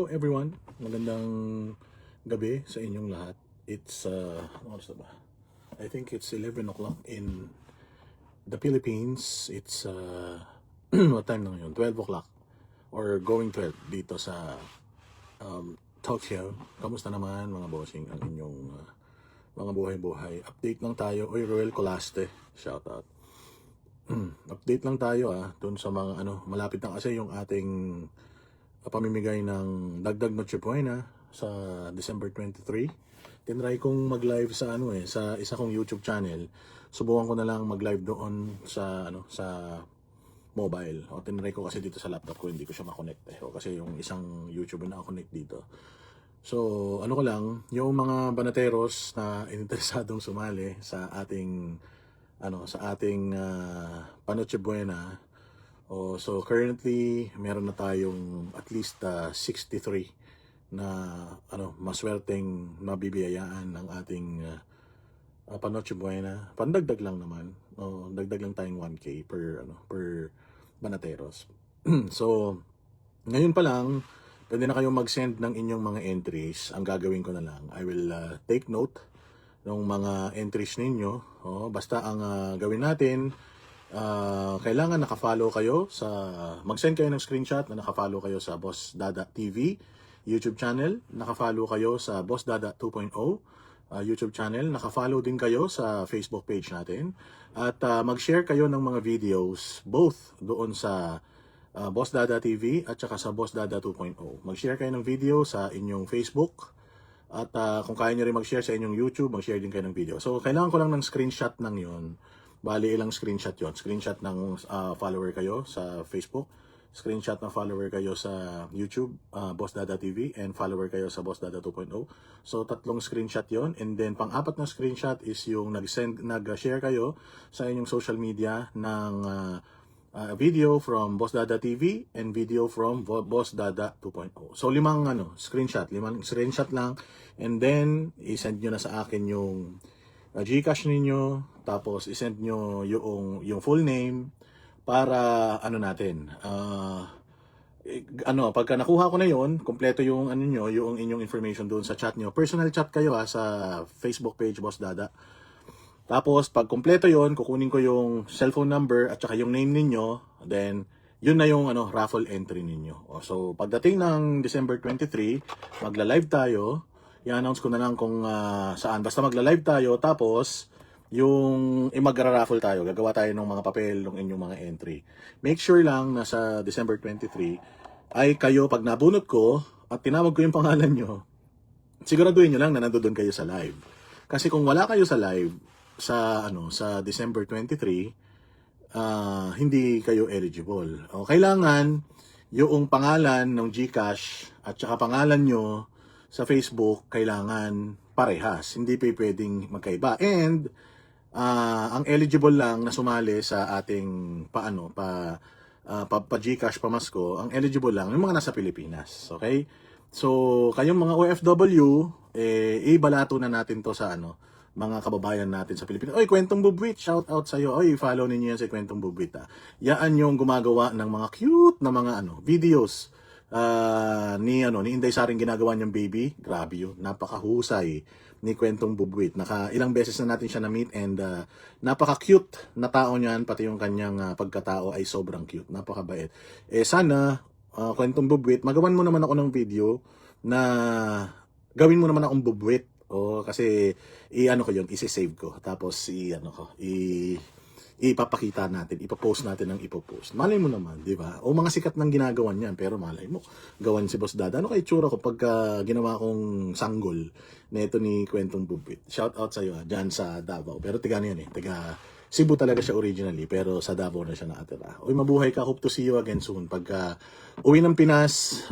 Hello everyone, magandang gabi sa inyong lahat. It's, ano oras na ba? I think it's 11 o'clock in the Philippines. It's, what time na ngayon? 12 o'clock or going 12 dito sa Tokyo. Kamusta naman mga bossing ang inyong mga buhay-buhay? Update lang tayo. Oy, Roel Colaste, shout out. Update lang tayo dun sa mga malapit na kasi yung ating pamimigay ng dagdag Noche Buena sa December 23. Tinry kong mag-live sa sa isa kong YouTube channel. Subukan ko na lang mag-live doon sa sa mobile. O tinry ko kasi dito sa laptop ko, hindi ko siya ma-connect kasi yung isang YouTube na connect dito. So, ko lang, yung mga banateros na interesadong sumali sa ating Panoche Buena. So currently meron na tayong at least 63 na maswerteng mabibiyayaan ng ating Panoche Buena. Pandagdag lang naman. Dagdag lang tayong 1K per banateros. So ngayon pa lang pwede na kayong mag-send ng inyong mga entries. Ang gagawin ko na lang, I will take note ng mga entries ninyo. Basta ang gawin natin, kailangan nakafollow kayo sa, mag-send kayo ng screenshot na nakafollow kayo sa Boss Dada TV YouTube channel, nakafollow kayo sa Boss Dada 2.0 YouTube channel, nakafollow din kayo sa Facebook page natin, at mag-share kayo ng mga videos both doon sa Boss Dada TV at saka sa Boss Dada 2.0. Mag-share kayo ng video sa inyong Facebook. At kung kaya nyo rin mag-share sa inyong YouTube, mag-share din kayo ng video. So, kailangan ko lang ng screenshot ng yon. Bali, ilang screenshot yon. Screenshot ng follower kayo sa Facebook. Screenshot ng follower kayo sa YouTube, Boss Dada TV. And follower kayo sa Boss Dada 2.0. So, 3 screenshot yon. And then, pang-4 na screenshot is yung nag-share kayo sa inyong social media ng video from Boss Dada TV and video from Boss Dada 2.0. So 5 screenshot lang, and then i-send nyo na sa akin yung GCash ninyo, tapos i-send nyo yung full name para pagka nakuha ko na yon, kompleto yung yung inyong information doon sa chat nyo. Personal chat kayo sa Facebook page Boss Dada. Tapos, pag kompleto yon, kukunin ko yung cellphone number at saka yung name ninyo. Then, yun na yung raffle entry ninyo. So, pagdating ng December 23, magla-live tayo. I-announce ko na lang kung saan. Basta magla-live tayo. Tapos, yung magra-raffle tayo. Gagawa tayo ng mga papel ng inyong mga entry. Make sure lang na sa December 23 ay kayo, pag nabunot ko at tinawag ko yung pangalan nyo, siguraduhin nyo lang na nandoon kayo sa live. Kasi kung wala kayo sa live, sa December 23, hindi kayo eligible. Kailangan yung pangalan ng GCash at saka pangalan nyo sa Facebook kailangan parehas. Hindi pa pwedeng magkaiba. And ang eligible lang na sumali sa ating pa GCash pamasko, ang eligible lang yung mga nasa Pilipinas. Okay? So, kayong mga OFW, ibalato na natin to sa mga kababayan natin sa Pilipinas. Oy, Kwentong Bubwit, shout out sa iyo. Oy, follow ninyo yan si Kwentong Bubwit. Yan yung gumagawa ng mga cute na mga videos ni Inday Saring ginagawa niyang baby. Grabe yun, napakahusay ni Kwentong Bubwit. Ilang beses na natin siya na-meet, and napaka-cute na tao niyan, pati yung kanyang pagkatao ay sobrang cute, napakabait. Sana Kwentong Bubwit, magawan mo naman ako ng video na gawin mo naman akong bubwit. Kasi ko yun, isi-save ko. Tapos ipapakita natin, ipopost natin ng ipopost. Malay mo naman, di ba? Mga sikat nang ginagawa niyan, pero malay mo, gawan si Boss Dada. Ano kay tsura ko pagka ginawa kong sanggol na ito ni Kwentong Bubwit? Shout out sa iyo dyan sa Davao. Pero tiga yan tiga Cebu talaga siya originally, pero sa Davao na siya nakatira. Uy, mabuhay ka. Hope to see you again soon. Pagka uwi ng Pinas,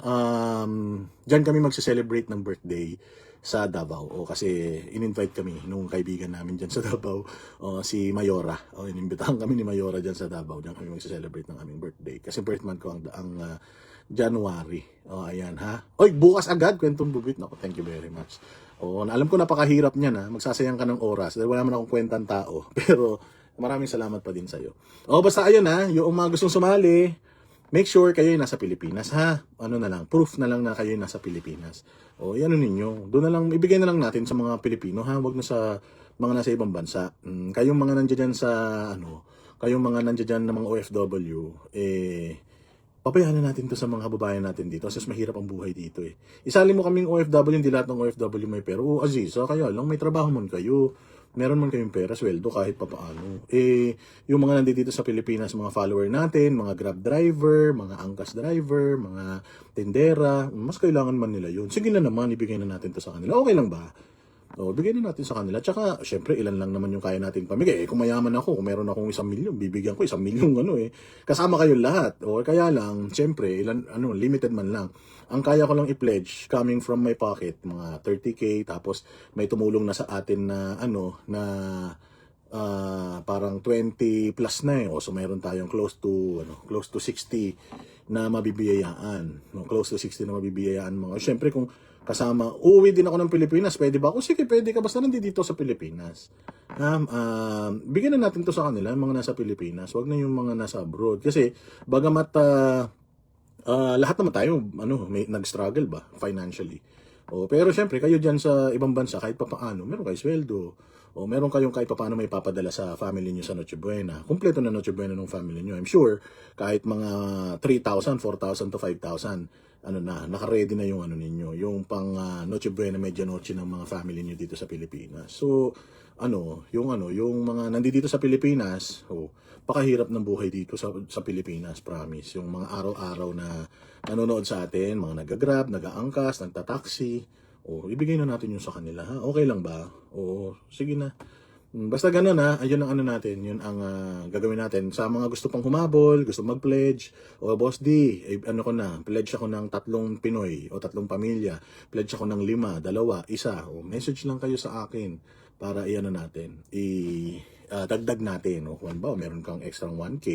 dyan kami magse-celebrate ng birthday sa Davao. Kasi in-invite kami nung kaibigan namin dyan sa Davao, si Mayora. Inimbitahan kami ni Mayora dyan sa Davao. Dyan kami magse-celebrate ng aming birthday. Kasi birth month ko ang January. Ayan ha. Oy, bukas agad, Kwentong Bubwit. Naku, thank you very much. Alam ko napakahirap niyan magsasayang ka ng oras dahil wala naman akong kwentang tao. Pero maraming salamat pa din sa'yo. Basta ayun yung mga gustong sumali, make sure kayo ay nasa Pilipinas, ha? Ano na lang, proof na lang na kayo ay nasa Pilipinas. O, ano ninyo, doon na lang, ibigay na lang natin sa mga Pilipino, ha? Wag na sa mga nasa ibang bansa. Kayong mga nandiyan sa, kayong mga nandiyan ng mga OFW, pabayaan na natin to sa mga kababayan natin dito kasi mahirap ang buhay dito eh. Isali mo kaming OFW, hindi lahat ng OFW may pera. Oo, Aziz, kaya lang may trabaho man kayo. Meron man kayong pera, sweldo kahit papaano. Yung mga nandito sa Pilipinas, mga follower natin, mga Grab driver, mga angkas driver, mga tendera, mas kailangan man nila yun. Sige na naman, ibigay na natin to sa kanila. Okay lang ba? O, bigyan na natin sa kanila. Tsaka, syempre, ilan lang naman yung kaya natin pamigay. Kung mayaman ako, kung meron akong 1,000,000, bibigyan ko 1,000,000 Kasama kayo lahat. O, kaya lang, syempre, limited man lang. Ang kaya ko lang i-pledge, coming from my pocket, mga 30K, tapos may tumulong na sa atin na, parang 20 plus na eh. O, so, mayroon tayong close to 60 na mabibiyayaan. No, close to 60 na mabibiyayaan mga. Syempre, kung kasama, uuwi din ako ng Pilipinas, pwede ba ako? Sige, pwede ka, basta nandito sa Pilipinas. Bigyan na natin to sa kanila, yung mga nasa Pilipinas, wag na yung mga nasa abroad. Kasi, bagamat, lahat naman tayo, nag-struggle ba, financially. Pero syempre, kayo dyan sa ibang bansa, kahit papaano, meron kayo sweldo. Meron kayong kahit papaano may papadala sa family nyo sa Noche Buena. Kompleto na Noche Buena ng family nyo. I'm sure, kahit mga 3,000, 4,000 to 5,000, naka-ready na yung ninyo, yung pang Noche Buena, Medianoche ng mga family niyo dito sa Pilipinas. So, yung mga nandito sa Pilipinas, pakahirap ng buhay dito sa Pilipinas, promise. Yung mga araw-araw na nanonood sa atin, mga nag-grab, nag-aangkas, nagta-taxi, ibigay na natin yung sa kanila, ha? Okay lang ba? Sige na. Basta ganun ha, ayun ang natin, yun ang gagawin natin. Sa mga gusto pang humabol, gusto mag-pledge, Boss D, pledge ako ng 3 Pinoy o 3 pamilya, pledge ako ng 5, 2, 1, message lang kayo sa akin para natin, dagdag natin, kung ba, meron kang extra 1K,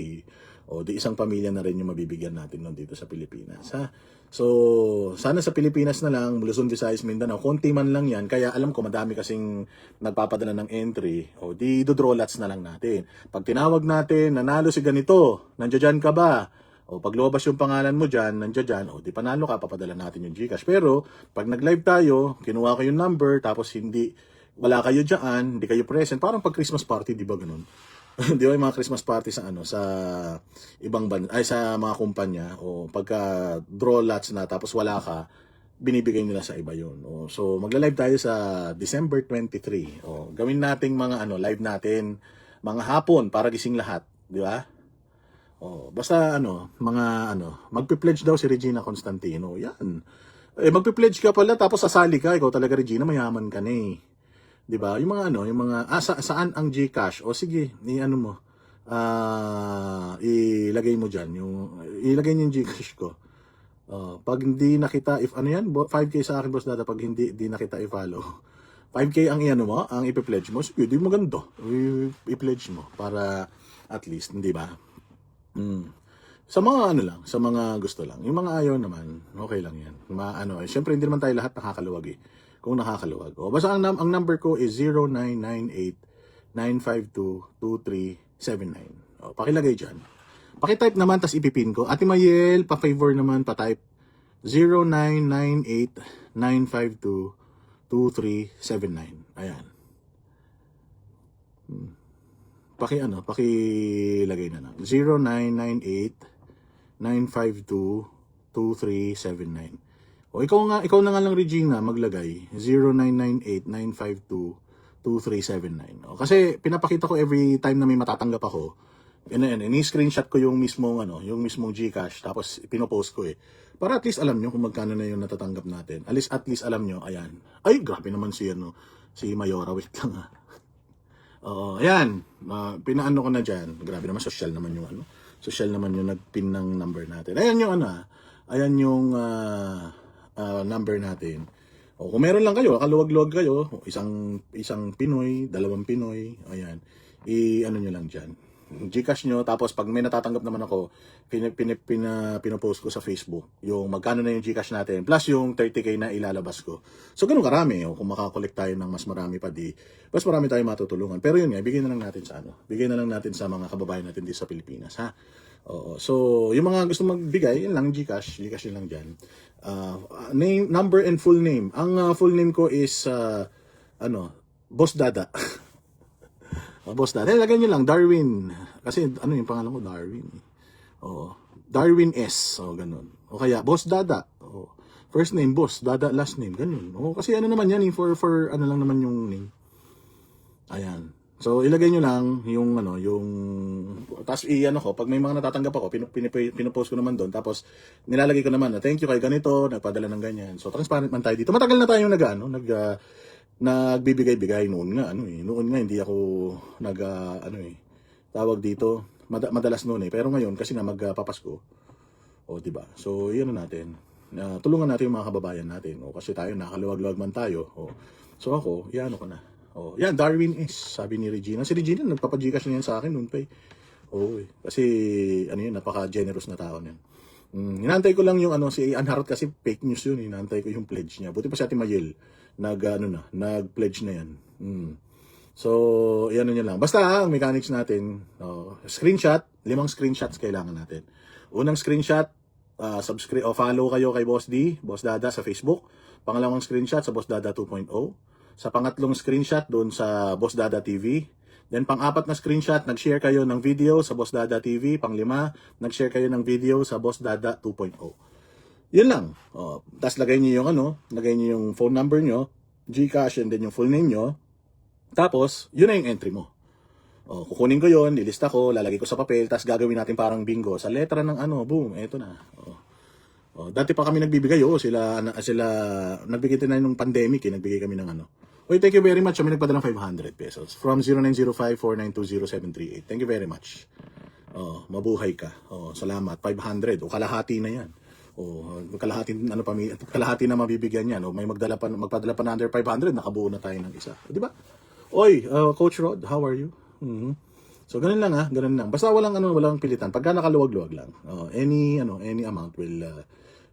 di isang pamilya na rin yung mabibigyan natin dito sa Pilipinas, ha? So, sana sa Pilipinas na lang, Luzon, Visayas, Mindanao, konti man lang yan. Kaya alam ko, madami kasing nagpapadala ng entry. Di do-draw lots na lang natin. Pag tinawag natin, nanalo si ganito, nandiyan ka ba? Pag lumabas yung pangalan mo dyan, nandiyan, di panalo ka, papadala natin yung GCash. Pero, pag nag-live tayo, kinuha ko yung number, tapos wala kayo dyan, hindi kayo present. Parang pag Christmas party, di ba ganun? Di ba yung mga Christmas party sa sa ibang sa mga kumpanya, pagka draw lots na tapos wala ka, binibigay nila sa iba yun. So magla-live tayo sa December 23. Gawin nating mga live natin mga hapon para gising lahat, di ba? Basta magpe-pledge daw si Regina Constantino. Yan. Magpe-pledge ka pala tapos sasali ka, ikaw talaga Regina, mayaman ka na eh. 'Di ba? Yung mga saan ang GCash? Sige, ilagay mo diyan, ilagay niyo yung GCash ko. Pag hindi nakita, if 5K sa akin boss dada, pag hindi nakita i-follow. 5K ang ang i-pledge mo. Sige, di maganda. I-pledge mo para at least, hindi ba? Sa mga sa mga gusto lang. Yung mga ayaw naman, okay lang yan. Syempre hindi naman tayo lahat nakakaluwag eh. Kung nakakaluwag. Basta ang number ko is 0998-952-2379. Pakilagay dyan. Pakitype naman, tas ipipin ko. Ate Mayel, pa-favor naman, pa-type 0998-952-2379. Ayan. Pakilagay na lang. 0998-952-2379. Ikaw na nga lang Regina, maglagay 0998-952-2379. Kasi pinapakita ko every time na may matatanggap ako. Ini-screenshot ko yung mismong GCash, tapos pinopost ko eh. Para at least alam nyo kung magkano na yung natatanggap natin. At least alam nyo, ayan. Ay, grabe naman si Mayora, wait lang ha. Ayan, pinaano ko na dyan. Grabe naman, social naman yung nagpin ng number natin. Ayan yung number natin. Kung meron lang kayo, kaluwag-luwag kayo, isang Pinoy, 2 Pinoy, ayan. Nyo lang dyan. Gcash nyo, tapos pag may natatanggap naman ako, pinopost ko sa Facebook, yung magkano na yung Gcash natin, plus yung 30K na ilalabas ko. So, ganun karami. Kung makakolect tayo ng mas marami pa, mas marami tayong matutulungan. Pero yun nga, bigyan na lang natin sa bigyan na lang natin sa mga kababayan natin dito sa Pilipinas, ha? Oo. So, yung mga gusto magbigay, yun lang, Gcash yun lang dyan. Name, number, and full name. Ang full name ko is, Boss Dada. Boss Dada. Lagay nyo lang, Darwin. Kasi, yung pangalan ko, Darwin. Oo. Darwin S. O, ganun. O kaya, Boss Dada. O, first name, Boss. Dada, last name. Ganun. O, kasi naman yan, for lang naman yung name. Ayan. So, ilagay nyo lang yung, tapos ko, pag may mga natatanggap ako, pinopost ko naman doon, tapos nilalagay ko naman na thank you kay ganito, nagpadala ng ganyan. So, transparent man tayo dito. Matagal na tayo nagbibigay-bigay noon nga, noon nga hindi ako tawag dito, madalas noon pero ngayon, kasi nga magpapasko, di ba? So, yun natin. Tulungan natin yung mga kababayan natin, kasi tayo, nakaluwag-luwag man tayo, So, ako, ko na. Yan, Darwin is, sabi ni Regina. Si Regina, nagpapagcash na yan sa akin noon pa kasi, napaka-generous na tao niyan. Hinantay ko lang yung si Anharot kasi fake news yun. Hinantay ko yung pledge niya. Buti pa si Ate Mayel, nag-pledge na yan. So, yan lang. Basta, ang mechanics natin, screenshot, 5 screenshots kailangan natin. Unang screenshot, subscribe o follow kayo kay Boss D, Boss Dada sa Facebook. Pangalawang screenshot sa Boss Dada 2.0. Sa pangatlong screenshot doon sa Boss Dada TV. Then pang-apat na screenshot, nag-share kayo ng video sa Boss Dada TV. Pang-5, nag-share kayo ng video sa Boss Dada 2.0. Yun lang. Tapos lagay niyo yung phone number nyo, Gcash, and then yung full name nyo. Tapos, yun na yung entry mo. Kukunin ko yun, lilista ko, lalagay ko sa papel, tapos gagawin natin parang bingo. Sa letra ng boom, eto na. Dati pa kami nagbibigay, sila nagbigay din na nung pandemic, nagbigay kami ng thank you very much. Kami nagpadala ng 500 pesos from 0905-4920-738. Thank you very much. Mabuhay ka. Salamat. 500. Kalahati na yan. Kalahati na mabibigyan yan. May magpadala pa na under 500, nakabuo na tayo ng isa. Di ba? Coach Rod, how are you? So, ganun lang ganun lang. Basta walang pilitan. Pagka nakaluwag-luwag lang. Any amount will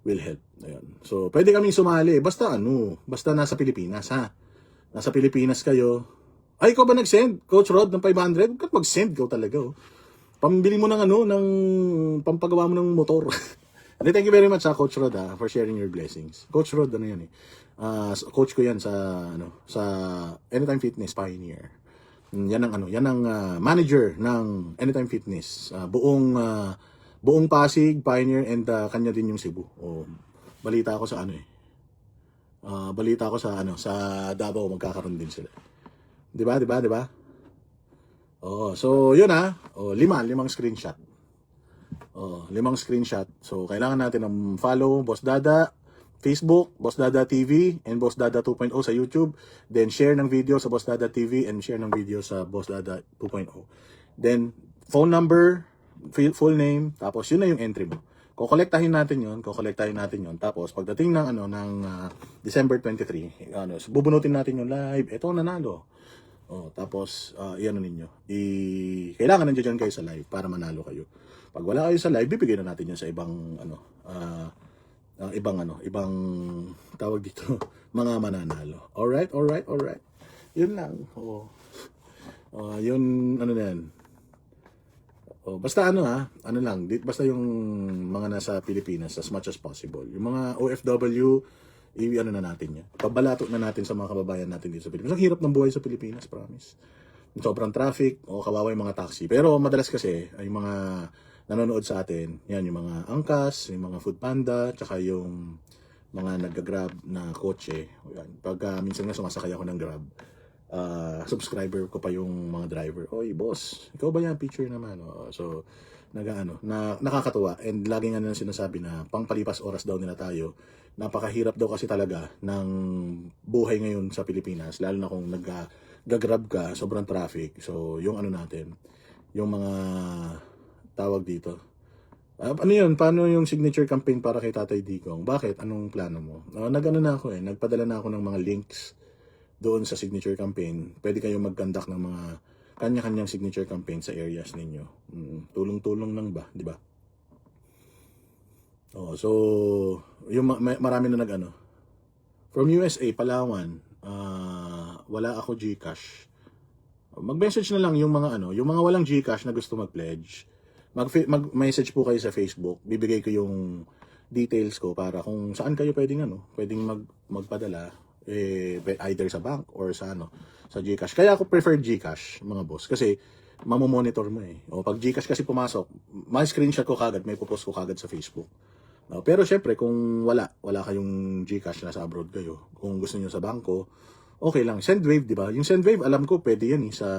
help. Ayun. So, pwede kaming sumali. Basta nasa Pilipinas, ha? Nasa Pilipinas kayo. Ay, ikaw ba nag-send, Coach Rod, ng 500? Huwag mag-send, ikaw talaga, Pambili mo ng pampagawa mo ng motor. Thank you very much, Coach Rod, for sharing your blessings. Coach Rod, yan coach ko yan sa Anytime Fitness Pioneer. Yan ang manager ng Anytime Fitness. Buong Pasig, Pioneer, and kanya din yung Cebu. Balita ako sa sa Davao, magkakaroon din sila. Di ba? So yun 5 screenshot. 5 screenshot. So kailangan natin ng follow Boss Dada Facebook, Boss Dada TV, and Boss Dada 2.0 sa YouTube. Then share ng video sa Boss Dada TV and share ng video sa Boss Dada 2.0. Then phone number, full name, tapos yun na yung entry mo. Kokolektahin natin yon. Tapos pagdating ng December 23, bubunutin natin yung live. Ito nanalo. Tapos ninyo. Kailangan nandiyan kayo sa live para manalo kayo. Pag wala kayo sa live, bibigyan na natin yan sa ibang ibang tawag dito, mga mananalo. Alright. Yun lang. Yun na yan. Basta basta yung mga nasa Pilipinas as much as possible. Yung mga OFW, na natin yan. Pabalato na natin sa mga kababayan natin dito sa Pilipinas. Ang hirap ng buhay sa Pilipinas, promise. Sobrang traffic, kawawa yung mga taxi. Pero madalas kasi, ay mga nanonood sa atin, yan, yung mga angkas, yung mga food panda, tsaka yung mga nag-grab na kotse. Yan. Pag minsan nga sumasakay ako ng grab, subscriber ko pa yung mga driver. Oy, boss, ikaw ba yan? Picture naman. So, nakakatuwa. And lagi nga nila sinasabi na pangpalipas oras daw nila tayo. Napakahirap daw kasi talaga ng buhay ngayon sa Pilipinas. Lalo na kung nag-grab ka, sobrang traffic. So, yung natin, yung mga tawag dito. Paano yung signature campaign para kay Tatay Digong? Bakit? Anong plano mo? Nagpadala na ako ng mga links doon sa signature campaign. Pwede kayong mag-conduct ng mga kanya-kanyang signature campaign sa areas ninyo. Tulong-tulong lang ba, di ba? So, yung marami na nag-ano. From USA, Palawan, wala ako GCash. Mag-message na lang yung mga yung mga walang GCash na gusto mag-pledge. Mag-message po kayo sa Facebook. Bibigay ko yung details ko para kung saan kayo pwedeng magpadala either sa bank or sa sa GCash. Kaya ako prefer GCash, mga boss, kasi mamomonitor mo O pag GCash kasi pumasok, may screenshot ko kagad, may popost ko kagad sa Facebook. Pero syempre kung wala kayong GCash, nasa abroad kayo, kung gusto niyo sa bangko, okay lang. Sendwave, di ba? Yung Sendwave, alam ko pwede yan sa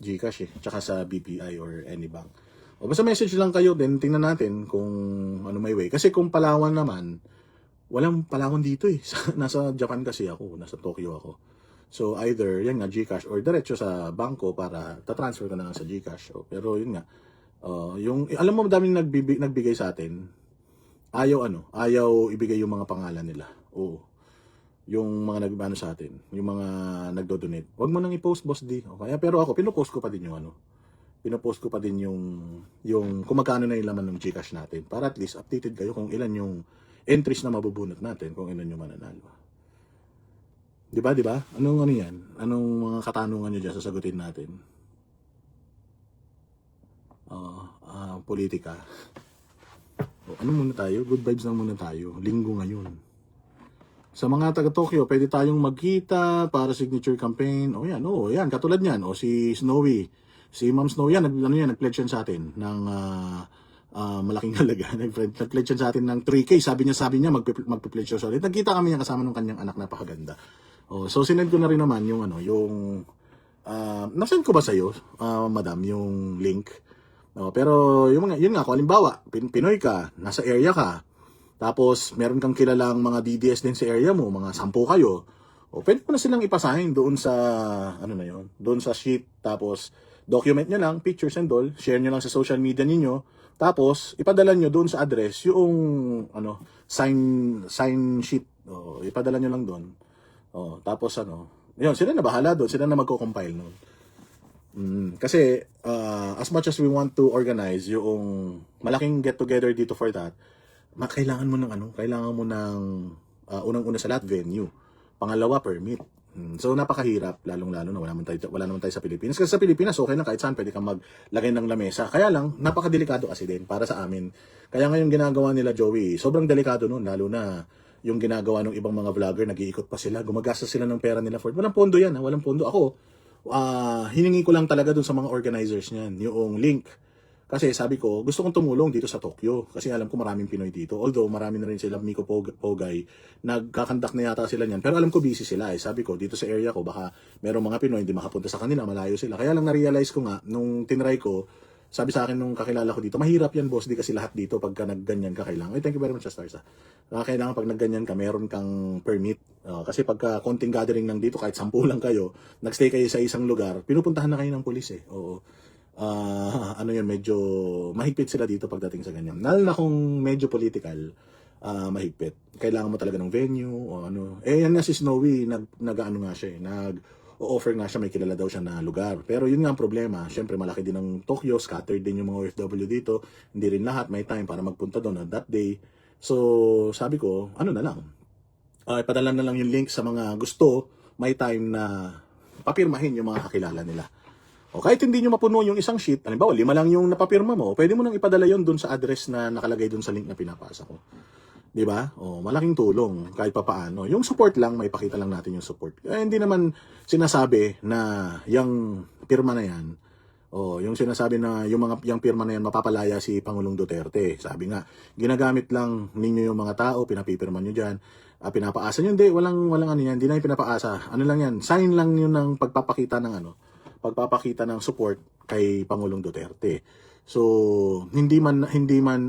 GCash tsaka sa BPI or any bank. Basta message lang kayo, then tingnan natin kung may way. Kasi kung Palawan naman, walang Palawan dito nasa Japan kasi ako, nasa Tokyo ako. So either yan nga GCash or diretso sa bangko para ta-transfer ko na lang sa GCash. Pero yun nga, yung alam mo daming nagbigay sa atin, ayaw ibigay yung mga pangalan nila. Yung mga nagmano sa atin, yung mga nagdo-donate. Huwag mo nang i-post, Boss D. Okay? Pero ako pino-post ko pa din yung pino-post ko pa din yung kung magkano na yung laman ng GCash natin para at least updated kayo kung ilan yung entries na mabubunot natin, kung ilan yung mananalo. Di ba? Anong yan? Anong mga katanungan nyo dyan sasagutin natin? Politika. Ano muna tayo? Good vibes lang muna tayo. Linggo ngayon. Sa mga taga-Tokyo, pwede tayong magkita para signature campaign. Yan. Katulad niyan. Si Snowy. Si Ma'am Snowy yan. Nag-pledge yan sa atin ng malaking halaga. Nag-pledge yan sa atin ng 3K. Sabi niya magpe-pledge siya sa atin. Nagkita kami yan kasama ng kanyang anak, napakaganda. So sinend ko na rin naman yung nasend ko ba sa'yo, madam, yung link? Pero yun nga, kung halimbawa, Pinoy ka, nasa area ka, tapos meron kang kilalang mga DDS din sa area mo, mga 10 kayo, pwede mo na silang ipasign doon sa, doon sa sheet, tapos document nyo lang, pictures and all, share nyo lang sa social media ninyo, tapos ipadala nyo doon sa address yung, sign sheet, ipadala nyo lang doon. Tapos yun, sila na bahala doon, sila na magko-compile noon. Kasi as much as we want to organize yung malaking get together dito for that, kailangan mo ng unang-una sa lahat venue, pangalawa permit. So napakahirap, lalong-lalo na wala naman tayo sa Pilipinas. Kasi sa Pilipinas okay lang, kahit saan pwede kang maglagay ng lamesa. Kaya lang napakadelikado kasi din para sa amin. Kaya ngayon ginagawa nila, Joey, sobrang delikado noon, lalo na yung ginagawa ng ibang mga vlogger, nag-iikot pa sila, gumagastos sila ng pera nila for. Walang pondo yan, walang pondo. Ako, hiningi ko lang talaga dun sa mga organizers niyan, yung link. Kasi sabi ko, gusto kong tumulong dito sa Tokyo. Kasi alam ko maraming Pinoy dito. Although marami na rin sila, Miko Pogay, nagkakandak na yata sila niyan. Pero alam ko busy sila. Sabi ko, dito sa area ko, baka merong mga Pinoy hindi makapunta sa kanila, malayo sila. Kaya lang na-realize ko nga, nung tinry ko, sabi sa akin nung kakilala ko dito, mahirap yan, boss, di kasi lahat dito pagka nagganyan ka kailangan. Thank you very much, Stars. Kailangan pag nagganyan ka, meron kang permit. Kasi pagka konting gathering lang dito, kahit 10 lang kayo, nagstay kayo sa isang lugar, pinupuntahan na kayo ng pulis Oo. Medyo mahigpit sila dito pagdating sa ganyan. Lalo na kung medyo political, mahigpit. Kailangan mo talaga ng venue o yan nga si Snowy, nag-ano nga siya o-offer nga siya, may kilala daw siya na lugar. Pero yun nga ang problema, syempre malaki din ang Tokyo, scattered din yung mga OFW dito, hindi rin lahat may time para magpunta doon on that day. So sabi ko, na lang, ipadala na lang yung link sa mga gusto, may time na papirmahin yung mga kakilala nila. Kahit hindi nyo mapuno yung isang sheet, halimbawa 5 lang yung napapirma mo, pwede mo nang ipadala yon doon sa address na nakalagay doon sa link na pinapasa ko. Di ba? Malaking tulong kahit papaano. Yung support lang, may pakita lang natin yung support. Hindi naman sinasabi na yung pirma na yan, yung sinasabi na yung pirma na yan mapapalaya si Pangulong Duterte. Sabi nga, ginagamit lang ninyo yung mga tao, pinapipirma nyo diyan, pinapaasa nyo. Hindi, walang yan, hindi na yung pinapaasa. Ano lang yan? Sign lang yun ng pagpapakita ng support kay Pangulong Duterte. So, hindi man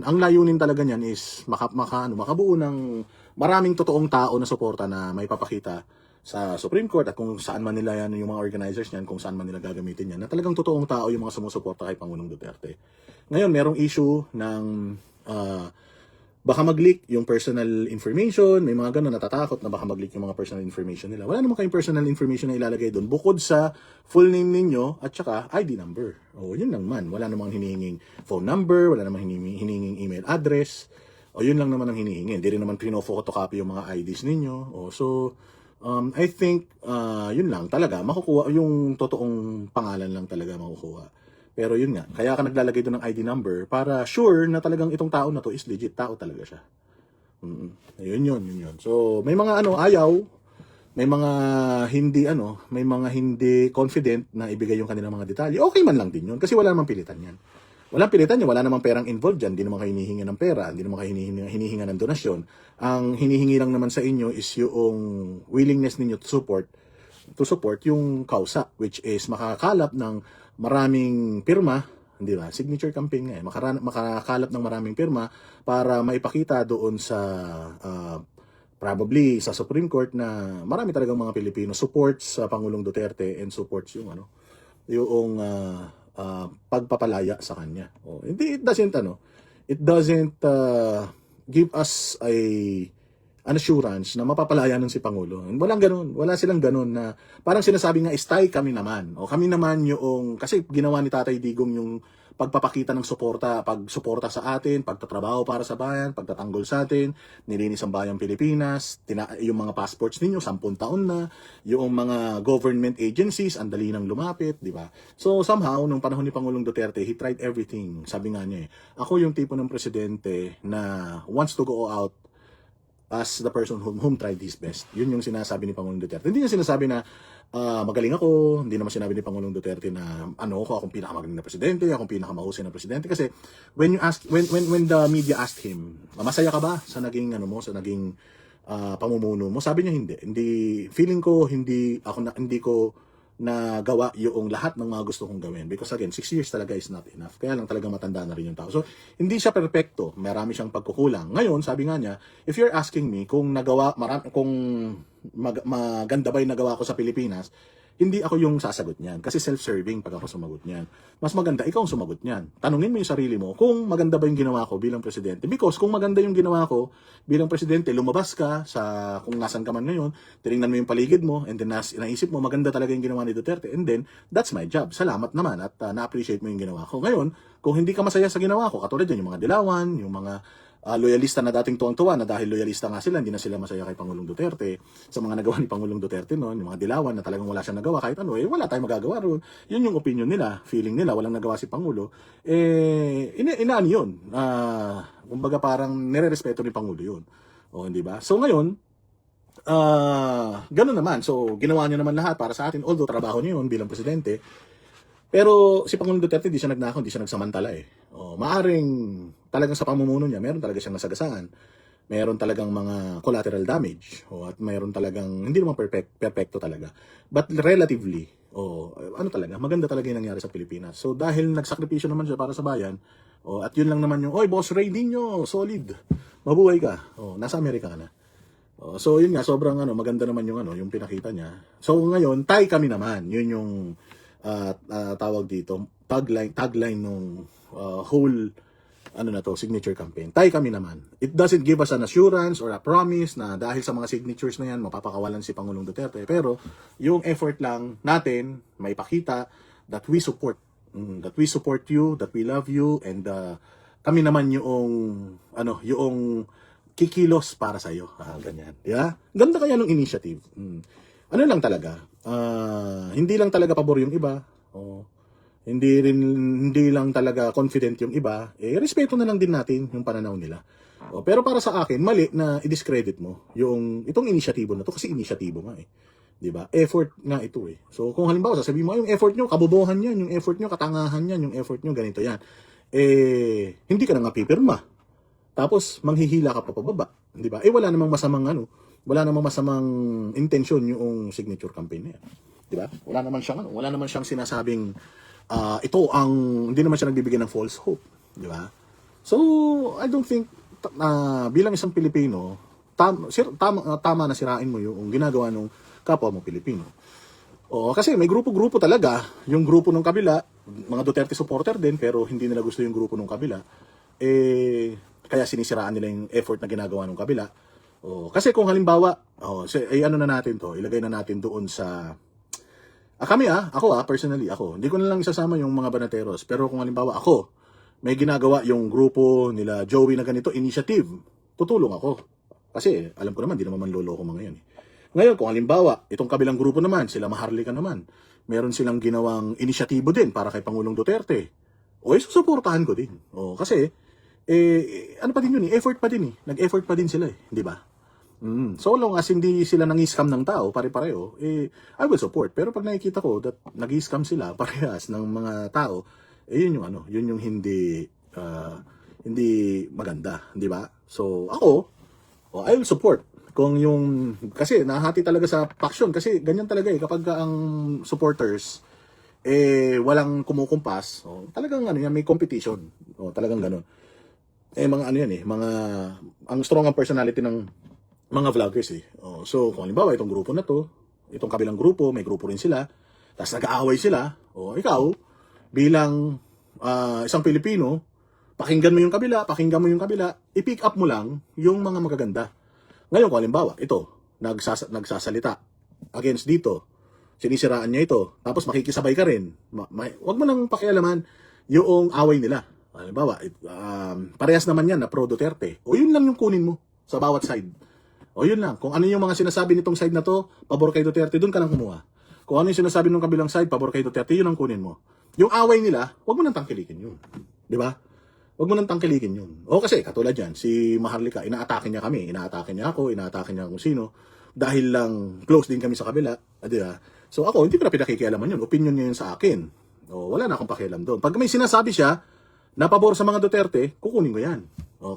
ang layunin talaga niyan is makabuo ng maraming totoong tao na suporta na may papakita sa Supreme Court at kung saan man nila yan, yung mga organizers niyan, kung saan man nila gagamitin yan, na talagang totoong tao yung mga sumusuporta kay Pangulong Duterte. Ngayon, merong issue ng baka mag-leak yung personal information, may mga ganun, natatakot na baka mag-leak yung mga personal information nila. Wala naman kayong personal information na ilalagay doon bukod sa full name ninyo at saka ID number. O, yun lang man. Wala namang hinihinging phone number, wala namang hinihinging email address. O, yun lang naman ang hinihingi. Hindi rin naman pinofotocopy yung mga IDs ninyo. O, so, I think, yun lang talaga. Makukuha, yung totoong pangalan lang talaga makukuha. Pero yun nga, kaya ka naglalagay doon ng ID number para sure na talagang itong tao na to is legit tao talaga siya. Yun. So, may mga ayaw, may mga may mga hindi confident na ibigay yung kanilang mga detalye. Okay man lang din yun kasi wala namang pilitan yan. Walang pilitan yan, wala namang perang involved dyan, hindi naman kayo hinihingi ng pera, hindi naman kayo hinihingi ng donasyon. Ang hinihingi lang naman sa inyo is yung willingness ninyo to support yung kausa, which is makakalap ng maraming pirma, hindi ba? Signature campaign nga eh. Makakalap ng maraming pirma para maipakita doon sa probably sa Supreme Court na marami talagang mga Pilipino supports sa Pangulong Duterte and supports yung yung pagpapalaya sa kanya. Hindi, it doesn't give us an assurance na mapapalaya nun si Pangulo. Walang ganun. Wala silang ganun na parang sinasabi nga, istay kami naman. O kami naman yung, kasi ginawa ni Tatay Digong yung pagpapakita ng pagsuporta sa atin, pagtatrabaho para sa bayan, pagtatanggol sa atin, nilinis ang bayang Pilipinas, yung mga passports ninyo, 10 taon na, yung mga government agencies, ang dali nang lumapit, di ba? So somehow, nung panahon ni Pangulong Duterte, he tried everything. Sabi nga niya ako yung tipo ng presidente na wants to go out as the person whom tried his best. Yun yung sinasabi ni Pangulong Duterte. Hindi niya sinasabi na magaling ako, hindi naman sinabi ni Pangulong Duterte na akong pinakamagaling na presidente, akong pinakamahusay na presidente. Kasi when the media asked him, masaya ka ba sa naging pamumuno mo? Sabi niya hindi. Feeling ko hindi ko nagawa yung lahat ng mga gusto kong gawin. Because again, 6 years talaga is not enough. Kaya lang talaga matanda na rin yung tao. So, hindi siya perfecto. Marami siyang pagkukulang. Ngayon, sabi nga niya, if you're asking me kung maganda ba yung nagawa ko sa Pilipinas, hindi ako yung sasagot niyan. Kasi self-serving pag ako sumagot niyan. Mas maganda, ikaw ang sumagot niyan. Tanungin mo yung sarili mo kung maganda ba yung ginawa ko bilang presidente. Because kung maganda yung ginawa ko bilang presidente, lumabas ka sa kung nasan ka man ngayon, tinignan mo yung paligid mo, and then naisip mo, maganda talaga yung ginawa ni Duterte, and then, that's my job. Salamat naman at na-appreciate mo yung ginawa ko. Ngayon, kung hindi ka masaya sa ginawa ko, katulad yan, yung mga dilawan, yung mga loyalista na dating tuwang-tuwa na dahil loyalista nga sila, hindi na sila masaya kay Pangulong Duterte. Sa mga nagawa ni Pangulong Duterte noon, yung mga dilawan na talagang wala siyang nagawa kahit wala tayong magagawa roon. Yun yung opinion nila, feeling nila, walang nagawa si Pangulo. Inaan yun. Kumbaga parang nire-respeto ni Pangulo yun. Hindi ba? So ngayon, ganun naman. So ginawa niya naman lahat para sa atin, although trabaho niya yun bilang presidente. Pero si Pangulong Duterte, hindi siya nagnakaw, hindi siya nagsamantala maaring talagang sa pamumuno niya, meron talaga siyang nasagasaan. Meron talagang mga collateral damage. At meron talagang, hindi naman perfecto talaga. But relatively, talaga, maganda talaga yung nangyari sa Pilipinas. So dahil nagsakripisyo naman siya para sa bayan, at yun lang naman yung, Boss Ray Dino, solid. Mabuhay ka. Nasa Amerika ka na. So yun nga, sobrang maganda naman yung pinakita niya. So ngayon, tayo kami naman. Yun yung tawag dito, tagline nung whole signature campaign. Tayo kami naman. It doesn't give us an assurance or a promise na dahil sa mga signatures na yan, mapapakawalan si Pangulong Duterte. Pero yung effort lang natin, may pakita that we support you, that we love you, and kami naman yung kikilos para sa iyo. Ganyan. Yeah? Ganda kaya nung initiative. Lang talaga, hindi lang talaga pabor yung iba, hindi lang talaga confident yung iba, respeto na lang din natin yung pananaw nila. Pero para sa akin, mali na i-discredit mo itong inisyatibo na to kasi inisyatibo nga 'di ba? Effort nga ito So kung halimbawa sasabihin mo yung effort nyo, kabobohan yan, yung effort nyo, katangahan yan, yung effort nyo, ganito yan. Hindi ka na nga pipirma. Tapos manghihila ka pa pababa, 'di ba? Wala namang masamang intensyon yung signature campaign na yan. 'Di ba? Wala naman siyang sinasabing hindi naman siya nagbibigay ng false hope, 'di ba? So, I don't think bilang isang Pilipino, tama na sirain mo yung ginagawa ng kapwa mo Pilipino. Kasi may grupo-grupo talaga, yung grupo ng kabila, mga Duterte supporter din, pero hindi nila gusto yung grupo ng kabila. Kaya sinisiraan nila yung effort na ginagawa ng kabila. Kasi kung halimbawa, ano na natin to, ilagay na natin doon sa personally, hindi ko na lang isasama yung mga banateros. Pero kung halimbawa ako, may ginagawa yung grupo nila Joey na ganito, initiative, tutulong ako. Kasi alam ko naman, di naman manloloko mga yan. Ngayon, kung halimbawa, itong kabilang grupo naman, sila Maharlika naman, meron silang ginawang inisyatibo din para kay Pangulong Duterte. Susuportahan ko din. Kasi, ano pa din yun effort pa din Nag-effort pa din sila di ba? So long as hindi sila nang-scam ng tao, pare-pareho, I will support. Pero pag nakikita ko that nag-scam sila parehas ng mga tao, yun yung hindi maganda, di ba? So ako, I will support. Kasi nahati talaga sa faction, kasi ganyan talaga kapag ang supporters walang kumukumpas, talagang may competition. Talagang gano'n. Ang strong ang personality ng mga vloggers So, kung halimbawa, itong grupo na to, itong kabilang grupo, may grupo rin sila, tapos nag-aaway sila, ikaw, bilang isang Pilipino, pakinggan mo yung kabila, i-pick up mo lang yung mga magaganda. Ngayon, kung halimbawa, ito, nagsasalita against dito, sinisiraan niya ito, tapos makikisabay ka rin, wag mo nang pakialaman yung away nila. Halimbawa, parehas naman yan na pro Duterte. Yun lang yung kunin mo sa bawat side. Yun lang. Kung ano yung mga sinasabi nitong side na to, pabor kay Duterte, doon ka lang kumuha. Kung ano yung sinasabi ng kabilang side, pabor kay Duterte, yun ang kunin mo. Yung away nila, wag mo nang tangkilikin yun. Di ba? Wag mo nang tangkilikin yun. Kasi katulad yan, si Maharlika, inaatake niya kami, inaatake niya ako, inaatake niya kung sino, dahil lang close din kami sa kabila. Di ba? So ako, hindi ko na pinakikialaman yun. Opinion niya yun sa akin. Wala na akong pakialam doon. Pag may sinasabi siya na pabor sa mga Duterte, kukunin ko yan.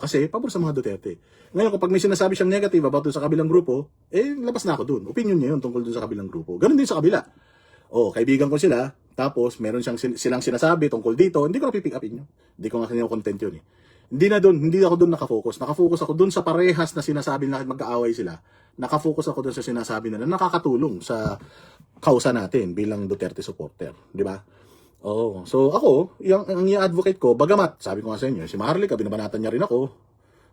Kasi pabor sa mga Duterte. Ngayon, kapag may sinasabi siyang negative about sa kabilang grupo, labas na ako doon. Opinion niya yun tungkol doon sa kabilang grupo. Ganun din sa kabila. Kaibigan ko sila, tapos meron silang sinasabi tungkol dito, hindi ko na pipick upin yun. Hindi ko nga content yun Hindi ako doon nakafocus. Nakafocus ako doon sa parehas na sinasabi na mag-aaway sila. Nakafocus ako doon sa sinasabi na nakakatulong sa kausa natin bilang Duterte supporter. Di ba? So ako, ang i-advocate ko, bagamat, sabi ko nga sa inyo, si Maharlika, binabanatan niya rin ako,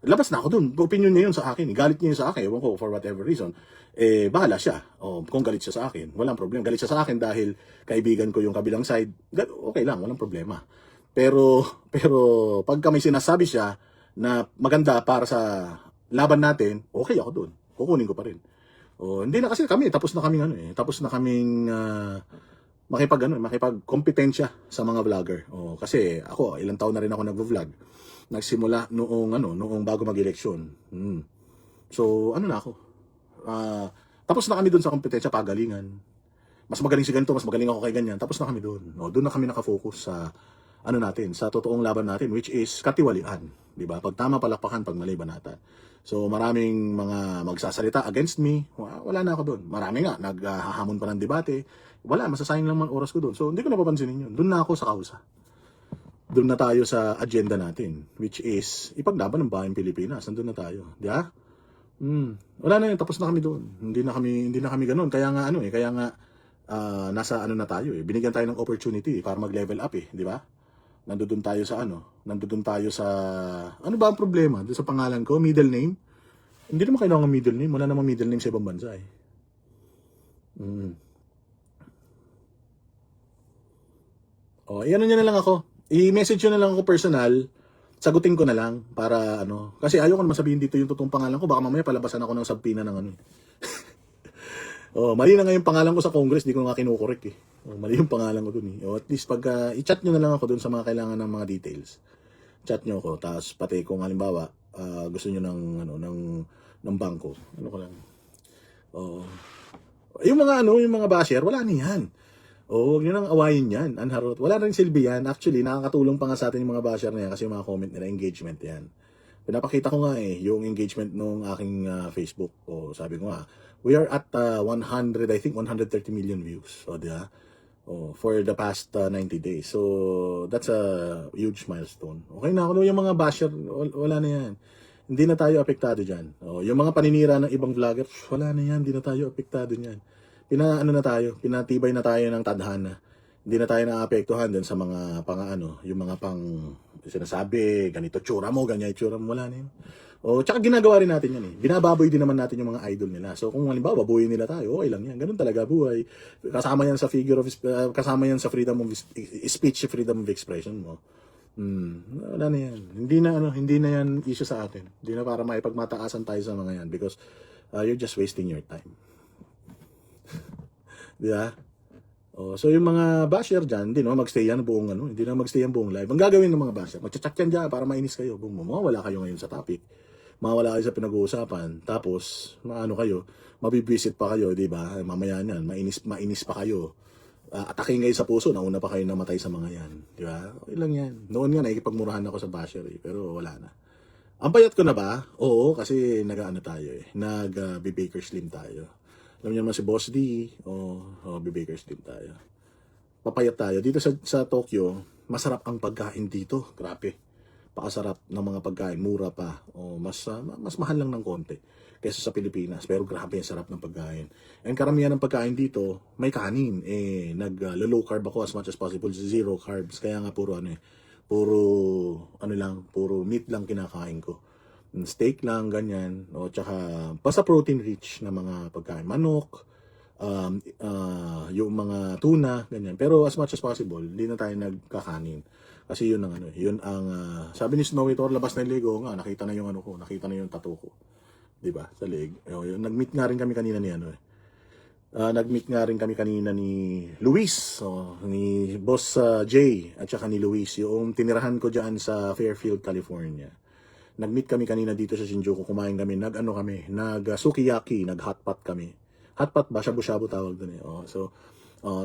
labas na ako dun. Opinion niya yun sa akin. Galit niya yun sa akin. Ewan ko, for whatever reason. Bahala siya. Kung galit siya sa akin, walang problema. Galit siya sa akin dahil kaibigan ko yung kabilang side, okay lang, walang problema. Pero pagka may sinasabi siya na maganda para sa laban natin, okay ako dun. Kukunin ko pa rin. Hindi na kasi kami, tapos na kaming makipagkompetensya sa mga vlogger. Kasi ako, ilang taon na rin ako nagvo-vlog. Nagsimula noong bago mag-eleksyon. So, na ako. Tapos na kami doon sa kompetensya, pagalingan. Mas magaling si ganito, mas magaling ako kay ganyan. Tapos na kami doon. Doon na kami nakafocus sa sa totoong laban natin, which is katiwalian. Diba? Pag tama, palakpakan, pag mali, banatan. So, maraming mga magsasalita against me. Wala na ako doon. Marami nga, naghahamon pa ng debate. Wala, masasayang lang man oras ko doon. So, hindi ko napapansinin yun. Doon na ako sa kausa. Doon na tayo sa agenda natin, which is ipaglaban ng bayang Pilipinas. Nandun na tayo. Di ba? Wala na yun. Tapos na kami doon. Hindi na kami ganoon. Kaya nga, nasa na tayo Binigyan tayo ng opportunity para mag-level up di ba? Nandoon tayo sa ano ba ang problema? Doon sa pangalan ko, middle name. Hindi naman kailangan ng middle name. Wala namang middle name sa ibang bansa Iyan nyo na lang ako. I-message nyo na lang ako personal. Sagutin ko na lang para Kasi ayoko naman sabihin dito yung totoong pangalan ko. Baka mamaya palabasan ako ng subpoena ng mali na nga yung pangalan ko sa Congress. Di ko nga kinukorek mali yung pangalan ko dun at least pag i-chat nyo na lang ako dun sa mga kailangan ng mga details. Chat nyo ako. Tapos pati kung halimbawa gusto nyo ng bangko. Ko lang. Yung mga basher, wala na yan. Huwag nyo nang awayin yan. Anharot. Wala rin silbi yan. Actually, nakakatulong pa nga sa atin yung mga basher na yan kasi yung mga comment nila, engagement yan. Pinapakita ko nga yung engagement nung aking Facebook. Sabi ko nga, we are at 130 million views. Diba? For the past 90 days. So, that's a huge milestone. Okay na ako. Yung mga basher, wala na yan. Hindi na tayo apektado dyan. Yung mga paninira ng ibang vlogger, wala na yan. Hindi na tayo apektado dyan. Pinatibay na tayo ng tadhana. Hindi na tayo naapektuhan din sa mga yung mga sinasabi, ganito tsura mo, ganyan tsura mo, wala na yun. O, tsaka ginagawa rin natin yan eh. Binababoy din naman natin yung mga idol nila. So kung halimbawa babuyin nila tayo, okay lang yan. Ganun talaga buhay. Kasama yan sa kasama yan sa freedom of speech, freedom of expression mo. Wala na yan. Hindi na yan issue sa atin. Hindi na para maipagmataasan tayo sa mga yan because you're just wasting your time. Di ba? Oh, so yung mga basher dyan, hindi no, magstay yan buong hindi na magstay yan buong live. Ang gagawin ng mga basher, magchat-chat yan dyan para mainis kayo. Mawala kayo ngayon sa topic. Mawala kayo sa pinag-uusapan. Tapos, kayo, mabibwisit pa kayo, di ba? Mamaya yan, mainis pa kayo. Atakin kayo sa puso, nauna pa kayo namatay sa mga yan. Di ba? Okay lang yan. Noon nga, nakikipagmurahan ako sa basher pero wala na. Ang payat ko na ba? Oo, kasi tayo eh. Nag-Baker Slim tayo. Alam niyo naman si Boss D, Baker Slim tayo. Papayat tayo. Dito sa Tokyo, masarap ang pagkain dito. Grabe. Pakasarap ng mga pagkain. Mura pa. Mas mahal lang ng konti kaysa sa Pilipinas. Pero grabe ang sarap ng pagkain. And karamihan ng pagkain dito, may kanin. Nag-low carb ako as much as possible. Zero carbs. Kaya nga puro puro meat lang kinakain ko. Steak lang, ganyan. Tsaka, basta protein rich na mga pagkain. Manok, yung mga tuna, ganyan. Pero as much as possible, hindi na tayo nagkakanin. Kasi yun ang, sabi ni Snowy Tor, labas na ligo nga, nakita na yung nakita na yung tattoo ko. Diba? Sa leg. Nag-meet nga rin kami kanina ni nag-meet nga rin kami kanina ni Luis, ni Boss Jay, at saka ni Luis, yung tinirahan ko dyan sa Fairfield, California. Nag-meet kami kanina dito sa Shinjuku, kumain kami, nag-sukiyaki, nag-hotpot kami. Hotpot ba? Shabu-shabu tawag doon eh.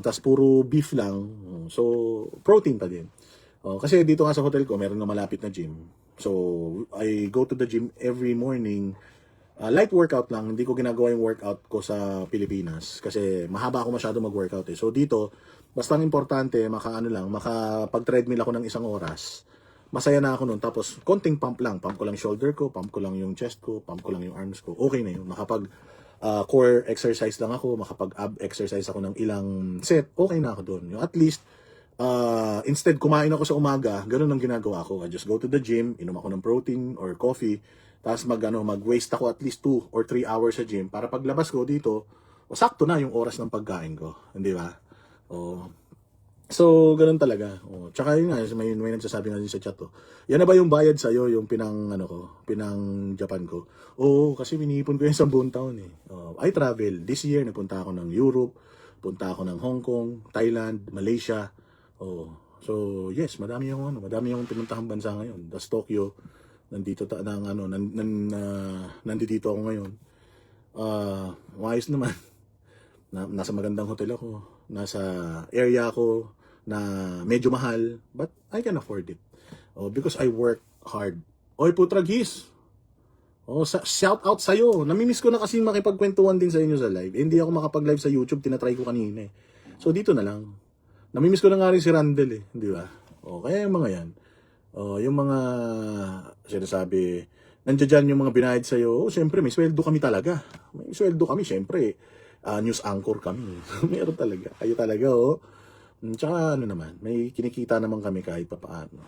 Tas puro beef lang. So, protein pa din. Kasi dito nga sa hotel ko, meron nga malapit na gym. So, I go to the gym every morning. Light workout lang, hindi ko ginagawa yung workout ko sa Pilipinas. Kasi mahaba ako masyado mag-workout eh. So, dito, basta ang importante, makapag-treadmill ako ng 1 oras. Masaya na ako nun. Tapos, konting pump lang. Pump ko lang shoulder ko, pump ko lang yung chest ko, pump ko lang yung arms ko. Okay na yun. Core exercise lang ako, makapag-ab exercise ako ng ilang set, okay na ako dun. Yung at least, instead kumain ako sa umaga, ganun ang ginagawa ko. I just go to the gym, inom ako ng protein or coffee, tapos mag-waste ako at least 2 or 3 hours sa gym para paglabas ko dito, sakto na yung oras ng pagkain ko. Hindi ba? So, ganun talaga. Tsaka yun nga, may nagsasabi nga din sa chat yan na ba yung bayad sa'yo, yung pinang Japan ko? Oo, kasi minipon ko yan sa buong taon eh. I travel. This year, nagpunta ako ng Europe, punta ako ng Hong Kong, Thailand, Malaysia. So, yes, madami yung pinuntahang bansa ngayon. Das Tokyo, nandito ako ngayon. Maayos naman. Nasa magandang hotel ako. Nasa area ako na medyo mahal, but I can afford it. Because I work hard. Oy, Putragis! Shout out sa'yo. Namimiss ko na kasi makipagkwentuhan din sa inyo sa live. Hindi ako makapag-live sa YouTube, tinatry ko kanina eh. So, dito na lang. Namimiss ko na nga rin si Randall eh, di ba? Kaya yung mga yan. Yung mga sinasabi, nandiyan dyan yung mga binayad sa'yo, syempre may sweldo kami talaga. May sweldo kami, syempre. News anchor kami. Meron talaga. Kayo talaga, Tsaka naman, may kinikita naman kami kahit papaano.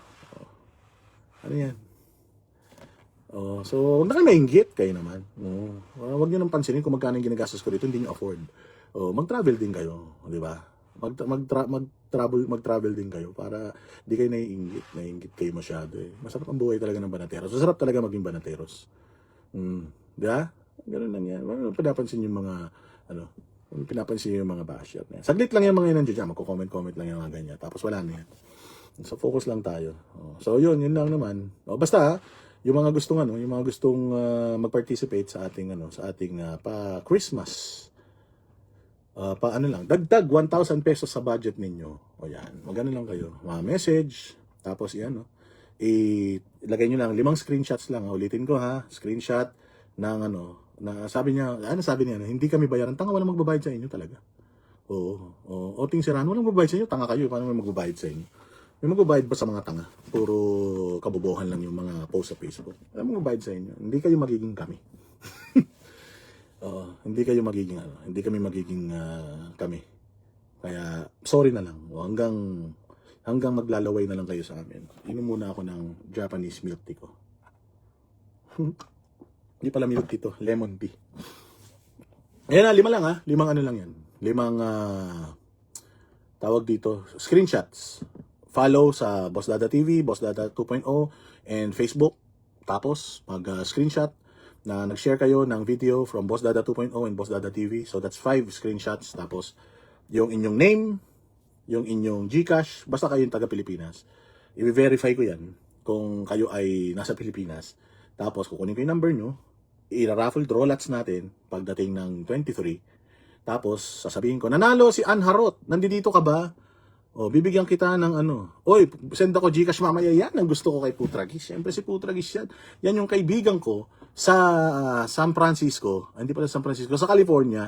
Ano yan? So, huwag na kayo mainggit kayo naman. Huwag nyo nang pansinin kung magkano yung ginagastos ko dito, hindi nyo afford. Mag-travel din kayo, di ba? Mag-travel din kayo para di kayo naiinggit kayo masyado eh. Masarap ang buhay talaga ng banateros. Masarap talaga maging banateros. Di ba? Ganun lang yan. Pinapansin yung mga, pinapansin yung mga basher na yan. Saglit lang yung mga yun nandiyan, magko-comment lang yung mga ganyan. Tapos wala na yan. So, focus lang tayo. So, yun lang naman. Basta, yung mga gustong mag-participate sa ating pa-Christmas. Dagdag 1,000 pesos sa budget ninyo. Yan. Magano lang kayo. Message. Tapos yan, ilagay nyo lang 5 screenshots lang. Ulitin ko screenshot ng sabi niya, hindi kami bayaran. Tanga, walang magbabayad sa inyo talaga. Ting Serrano, walang magbabayad sa inyo. Tanga kayo, paano may magbabayad sa inyo? May magbabayad ba sa mga tanga? Puro kabubuhan lang yung mga post sa Facebook. Walang magbabayad sa inyo. Hindi kayo magiging kami. Hindi kami magiging kami. Kaya, sorry na lang. O, hanggang maglalaway na lang kayo sa amin. Inom muna ako ng Japanese milk tea ko. Hindi pala milk tea to, lemon tea. Ayan na, 5 lang ha. 5 ano lang yan. 5 tawag dito, screenshots. Follow sa Boss Dada TV, Boss Dada 2.0, and Facebook. Tapos, mag-screenshot na nag-share kayo ng video from Boss Dada 2.0 and Boss Dada TV. So, that's 5 screenshots. Tapos, yung inyong name, yung inyong GCash, basta kayo yung taga-Pilipinas. I-verify ko yan kung kayo ay nasa Pilipinas. Tapos, kukunin ko yung number nyo, i-raffle draw lots natin pagdating ng 23. Tapos, sasabihin ko, nanalo si Ann Harot, nandito ka ba? O, bibigyan kita ng ano. Oy, send ako GCash mamaya. Yan ang gusto ko kay Putragis. Siyempre si Putragis yan. Yan yung kaibigan ko sa San Francisco, hindi pala San Francisco, sa California,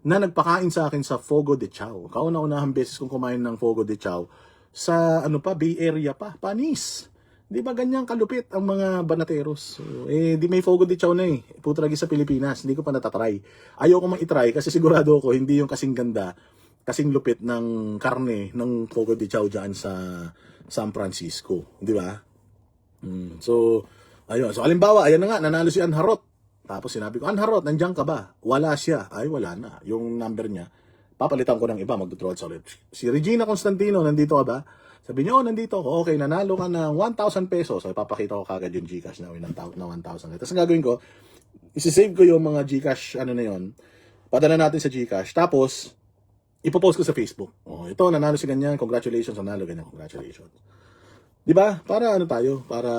na nagpakain sa akin sa Fogo de Chao. Kauna-unahang beses kong kumain ng Fogo de Chao sa ano pa, Bay Area pa, Panis. Di ba ganyan kalupit ang mga banateros? So, di may Fogo de Chao na eh. Putragis sa Pilipinas. Hindi ko pa natatry. Ayoko mang itry kasi sigurado ako hindi yung kasing ganda, kasing lupit ng karne ng Fogo de Chao dyan sa San Francisco. Di ba? So, ayun. So, halimbawa, ayan na nga, nanalo si Ann Harot. Tapos sinabi ko, Ann Harot, nandiyan ka ba? Wala siya. Ay, wala na. Yung number niya, papalitan ko ng iba, magdodrawal sa ulit. Si Regina Constantino, nandito ka ba? Sabi niya, nandito ako. Okay, nanalo ka ng 1,000 pesos. So, ipapakita ko kagad yung GCash na 1,000. Tapos, ang gagawin ko, isi-save ko yung mga GCash, ano na yun. Padala natin sa GCash. Tapos, ipopost ko sa Facebook. Oh, ito, nanalo si ganyan. Congratulations, nanalo ganyan. Congratulations. Di ba? Para ano tayo? Para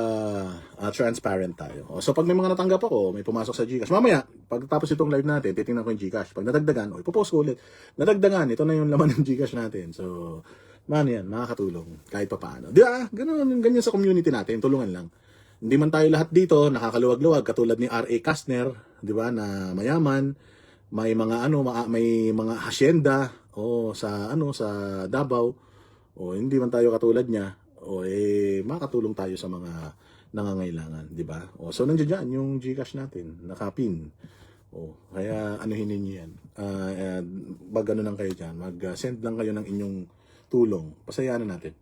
transparent tayo. Oh, so, pag may mga natanggap ako, may pumasok sa GCash. Mamaya, pagtapos itong live natin, titingnan ko yung GCash. Pag nadagdagan, ipopost ko ulit. Nadagdagan, ito na yung laman ng GCash natin. So, yan, makakatulong kahit pa paano. Di ba? Ganyan sa community natin, tulungan lang. Hindi man tayo lahat dito nakakaluwag-luwag katulad ni R.A. Kastner, di ba, na mayaman, may mga may mga hacienda sa Davao. Hindi man tayo katulad niya. Makatulong tayo sa mga nangangailangan, di ba? So nandiyan diyan yung GCash natin, nakapin. Kaya anuhin niyo yan. Mag-ano lang kayo diyan, mag-send lang kayo ng inyong tulong. Pasayaan natin.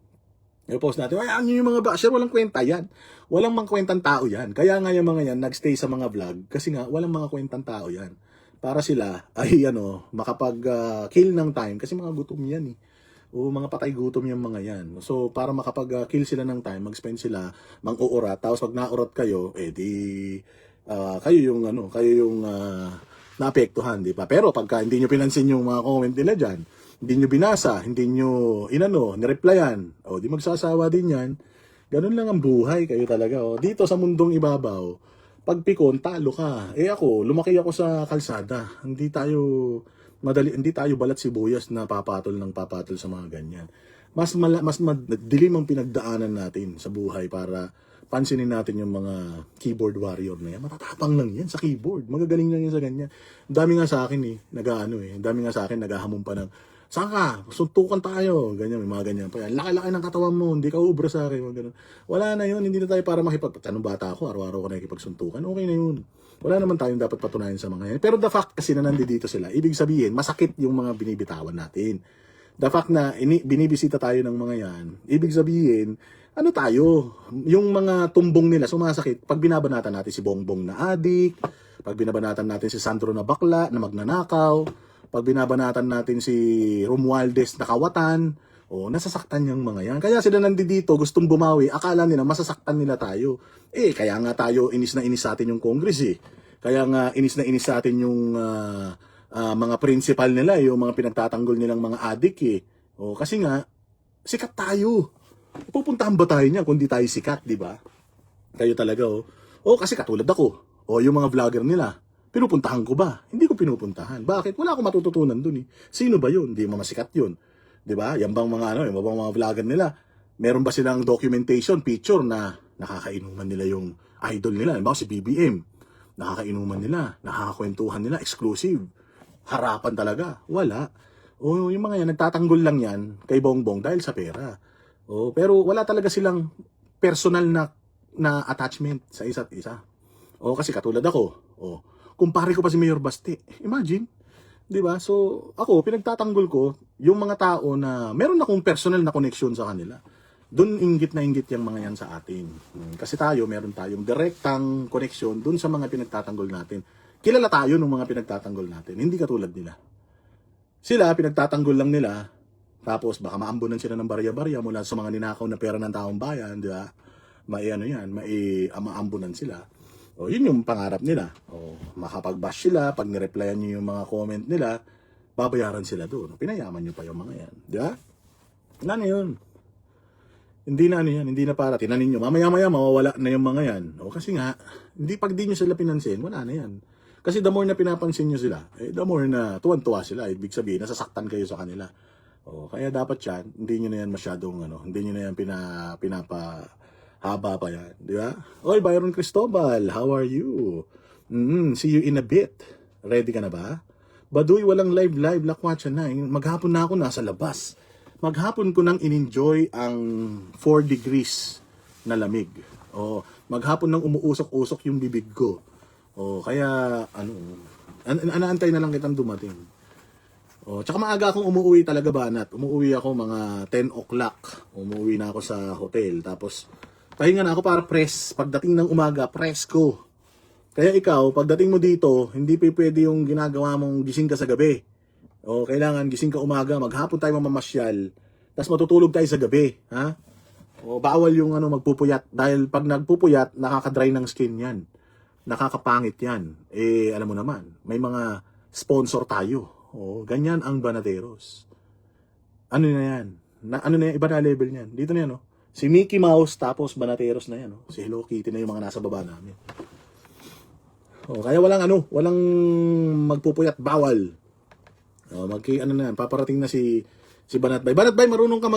I-post natin, ano yung mga basher, walang kwenta yan. Walang mga kwentang tao yan. Kaya nga yung mga yan, nagstay sa mga vlog, kasi nga, walang mga kwentang tao yan. Para sila, ay makapag-kill ng time, kasi mga gutom yan eh. Mga patay gutom yung mga yan. So, para makapag-kill sila ng time, mag-spend sila, mang-uurat, tapos pag naurat kayo, kayo yung naapektuhan, di ba? Pero pagka hindi nyo pinansin yung mga comment nila dyan, hindi nyo binasa, hindi nyo nireplyan, di magsasawa din yan. Ganun lang ang buhay kayo talaga. Dito sa mundong ibabaw, pag pikon, talo ka. Ako, lumaki ako sa kalsada. Hindi tayo balat sibuyas na papatol sa mga ganyan. Mas madilim ang pinagdaanan natin sa buhay para pansinin natin yung mga keyboard warrior na yan. Matatapang lang yan sa keyboard. Magagaling lang yan sa ganyan. Ang dami nga sa akin ang dami nga sa akin naghahamon pa ng, saan ka? Suntukan tayo. Ganyan, may mga ganyan pa yan. Laki-laki ng katawan mo, hindi ka ubra sa akin. Ganun. Wala na yun, hindi na tayo para anong bata ako, araw-araw ko nakikipagsuntukan. Okay na yun. Wala naman tayong dapat patunayan sa mga yan. Pero the fact kasi na nandito sila, ibig sabihin, masakit yung mga binibitawan natin. The fact na binibisita tayo ng mga yan, ibig sabihin, yung mga tumbong nila sumasakit pag binabanatan natin si Bongbong na adik, pag binabanatan natin si Sandro na bakla, na magnanakaw, pag binabanatan natin si Romualdez na kawatan, nasasaktan yung mga yan. Kaya sila nandito, gustong bumawi, akala nila masasaktan nila tayo. Kaya nga tayo inis na inis sa atin yung Congress eh. Kaya nga inis na inis sa atin yung mga principal nila, yung mga pinagtatanggol nilang mga adik eh. Kasi nga, sikat tayo. Pupuntahan ba tayo niya kung di tayo sikat, di ba? Kayo talaga kasi katulad ako. Yung mga vlogger nila, pinupuntahan ko ba? Hindi ko pinupuntahan. Bakit? Wala akong matututunan dun eh. Sino ba yun? Hindi mamasikat yun. Di ba? Yan bang mga mga vlogger nila? Meron ba silang documentation, picture na nakakainuman nila yung idol nila? Halimbawa si BBM. Nakakainuman nila, nakakakwentuhan nila, exclusive. Harapan talaga. Wala. Yung mga yan, nagtatanggol lang yan kay Bongbong dahil sa pera. Pero wala talaga silang personal na attachment sa isa't isa. Kasi katulad ako. Kumpare ko pa si Mayor Baste. Imagine, 'Di ba? So, ako, pinagtatanggol ko yung mga tao na meron akong personal na connection sa kanila. Doon inggit na inggit yung mga yan sa atin. Kasi tayo, meron tayong direktang connection doon sa mga pinagtatanggol natin. Kilala tayo ng mga pinagtatanggol natin. Hindi katulad nila. Sila, pinagtatanggol lang nila, tapos baka maambunan sila ng barya-barya mula sa mga ninakaw na pera ng taong bayan, di ba? Maambunan sila. O, yun yung pangarap nila. O, makapag-bash sila, pag nireplyan nyo yung mga comment nila, babayaran sila doon. Pinayaman nyo pa yung mga yan. Di ba? Wala na yun. Hindi na ano yan, hindi na para. Tinanin nyo, mamaya-maya mawawala na yung mga yan. O kasi nga, pag di nyo sila pinansin, wala na yan. Kasi the more na pinapansin nyo sila, the more na tuwan-tuwa sila. Ibig sabihin, nasasaktan kayo sa kanila. O, kaya dapat yan, hindi nyo na yan masyadong, hindi nyo na yan pinapahaba pa yan. Di ba? Oy, Byron Cristobal, how are you? See you in a bit. Ready ka na ba? Baduy, walang live, lakwatsa na. Maghapon na ako nasa labas. Maghapon ko nang in-enjoy ang 4 degrees na lamig. O, maghapon nang umuusok-usok yung bibig ko. O, kaya, anaantay na lang kitang dumating. O, tsaka maaga akong umuwi talaga, Banat. Umuwi ako mga 10 o'clock. Umuwi na ako sa hotel. Tapos, pahinga na ako para press. Pagdating ng umaga, press ko. Kaya ikaw, pagdating mo dito, hindi pa pwede yung ginagawa mong gising ka sa gabi. O, kailangan gising ka umaga, maghapon tayo mamamasyal, tapos matutulog tayo sa gabi, ha? O, bawal yung magpupuyat, dahil pag nagpupuyat, nakaka-dry ng skin yan. Nakakapangit yan. Alam mo naman, may mga sponsor tayo. O, ganyan ang Banateros. Ano na yan? Ano na yan? Iba na level niyan. Dito na yan, no? Si Mickey Mouse, tapos Banateros na yan, no? Si Hello Kitty na yung mga nasa baba namin. O, kaya walang magpupuyat, bawal. Oh, na yan, paparating na si Banatbay. Banatbay, marunong ka